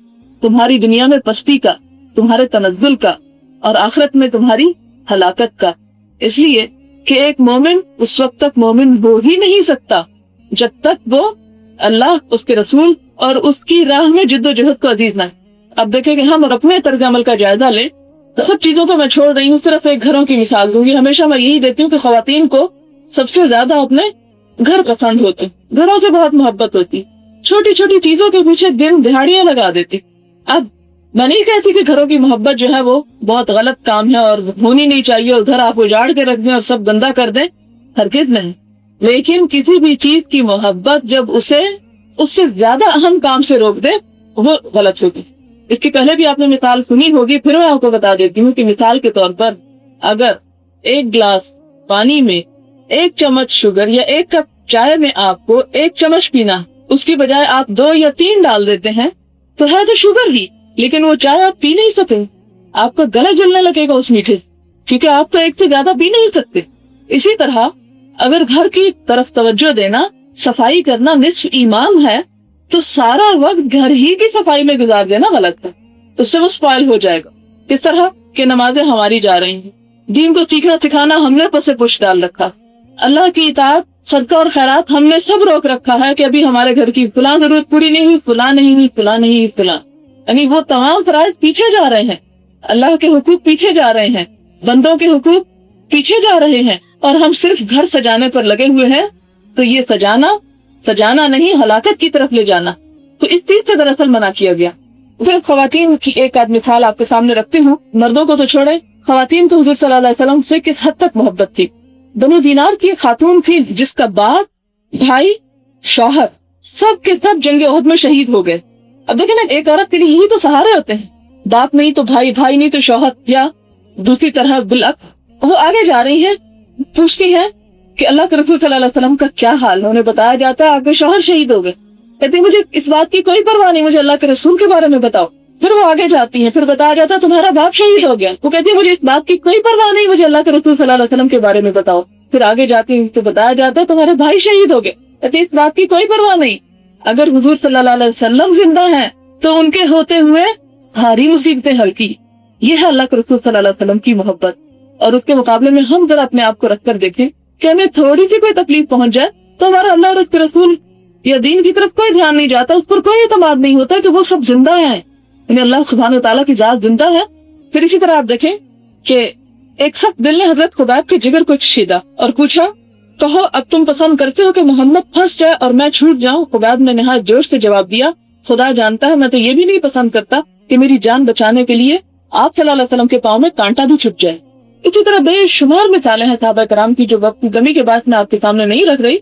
تمہاری دنیا میں پستی کا، تمہارے تنزل کا، اور آخرت میں تمہاری ہلاکت کا. اس لیے کہ ایک مومن اس وقت تک مومن ہو ہی نہیں سکتا جب تک وہ اللہ، اس کے رسول اور اس کی راہ میں جد و جہد کو عزیز نہ. اب دیکھیں کہ ہم اپنے طرز عمل کا جائزہ لیں. سب چیزوں کو میں چھوڑ رہی ہوں، صرف ایک گھروں کی مثال دوں گی. ہمیشہ میں یہی دیکھتی ہوں کہ خواتین کو سب سے زیادہ اپنے گھر پسند ہوتے، گھروں سے بہت محبت ہوتی، چھوٹی چھوٹی چیزوں کے پیچھے دن دہاڑیاں لگا دیتی. اب میں نہیں کہتی کہ گھروں کی محبت جو ہے وہ بہت غلط کام ہے اور ہونی نہیں چاہیے اور گھر آپ اجاڑ کے رکھ دیں اور سب گندا کر دیں، ہرگز نہیں. لیکن کسی بھی چیز کی محبت جب اسے اس سے زیادہ اہم کام سے روک دے وہ غلط ہوگی. اس کی پہلے بھی آپ نے مثال سنی ہوگی، پھر میں آپ کو بتا دیتی ہوں کہ مثال کے طور پر اگر ایک گلاس پانی میں 1 چمچ شوگر یا 1 کپ چائے میں آپ کو 1 چمچ پینا، اس کی بجائے آپ 2 یا 3 ڈال دیتے ہیں تو ہے تو شوگر ہی، لیکن وہ چائے آپ پی نہیں سکتے، آپ کا گلا جلنے لگے گا اس میٹھے سے، کیونکہ آپ تو ایک سے زیادہ پی نہیں سکتے. اسی طرح اگر گھر کی طرف توجہ دینا، صفائی کرنا نصف ایمان ہے تو سارا وقت گھر ہی کی صفائی میں گزار دینا غلط ہے، اس سے وہ سپائل ہو جائے گا. اس طرح کہ نمازیں ہماری جا رہی ہیں، دین کو سیکھنا سکھانا ہم نے پس پش ڈال رکھا، اللہ کی اطاعت، صدقہ اور خیرات ہم نے سب روک رکھا ہے کہ ابھی ہمارے گھر کی فلاں ضرورت پوری نہیں ہوئی، فلاں نہیں ہوئی، فلاں نہیں ہوئی، فلاں، یعنی وہ تمام فرائض پیچھے جا رہے ہیں، اللہ کے حقوق پیچھے جا رہے ہیں، بندوں کے حقوق پیچھے جا رہے ہیں، اور ہم صرف گھر سجانے پر لگے ہوئے ہیں. تو یہ سجانا نہیں، ہلاکت کی طرف لے جانا. تو اس چیز سے دراصل منع کیا گیا. صرف خواتین کی ایک آدھ مثال آپ کے سامنے رکھتی ہوں، مردوں کو تو چھوڑیں، خواتین تو حضور صلی اللہ علیہ وسلم سے کس حد تک محبت تھی. بنو دینار کی ایک خاتون تھی جس کا باپ، بھائی، شوہر سب کے سب جنگ احد میں شہید ہو گئے. اب دیکھیں نا، ایک عورت کے لیے یہی تو سہارے ہوتے ہیں، باپ نہیں تو بھائی، بھائی نہیں تو شوہر، یا دوسری طرح بالعکس. وہ آگے جا رہی ہے، پوچھتی ہے کہ اللہ کے رسول صلی اللہ علیہ وسلم کا کیا حال ہے. انہیں بتایا جاتا ہے آپ کے شوہر شہید ہو گئے. کہتی مجھے اس بات کی کوئی پرواہ نہیں، مجھے اللہ کے رسول کے بارے میں بتاؤ. پھر وہ آگے جاتی ہیں، پھر بتایا جاتا ہے تمہارا باپ شہید ہو گیا. وہ کہتی ہے مجھے اس بات کی کوئی پرواہ نہیں، مجھے اللہ کے رسول صلی اللہ علیہ وسلم کے بارے میں بتاؤ. پھر آگے جاتی ہیں تو بتایا جاتا ہے تمہارے بھائی شہید ہو گئے. کہتی اس بات کی کوئی پرواہ نہیں، اگر حضور صلی اللہ علیہ وسلم زندہ ہیں تو ان کے ہوتے ہوئے ساری مصیبتیں حل کی. یہ ہے اللہ کے رسول صلی اللہ علیہ وسلم کی محبت. اور اس کے مقابلے میں ہم ذرا اپنے آپ کو رکھ کر دیکھیں کہ ہمیں تھوڑی سی کوئی تکلیف پہنچ جائے تو ہمارا اللہ اور اس کے رسول یا دین کی طرف کوئی دھیان نہیں جاتا، اس پر کوئی اعتماد نہیں ہوتا کہ وہ سب زندہ ہیں، یعنی اللہ سبحانہ وتعالیٰ کی ذات زندہ ہے. پھر اسی طرح آپ دیکھیں کہ ایک سخت دل نے حضرت خبیب کے جگر کو چھیدا اور پوچھا کہو اب تم پسند کرتے ہو کہ محمد پھنس جائے اور میں چھوٹ جاؤں؟ خبیب نے نہایت جوش سے جواب دیا خدا جانتا ہے میں تو یہ بھی نہیں پسند کرتا کہ میری جان بچانے کے لیے آپ صلی اللہ علیہ وسلم کے پاؤں میں کانٹا بھی چھپ جائے. اسی طرح بے شمار مثالیں ہیں صحابہ کرام کی جو وقت کی کمی کے باعث میں آپ کے سامنے نہیں رکھ رہی،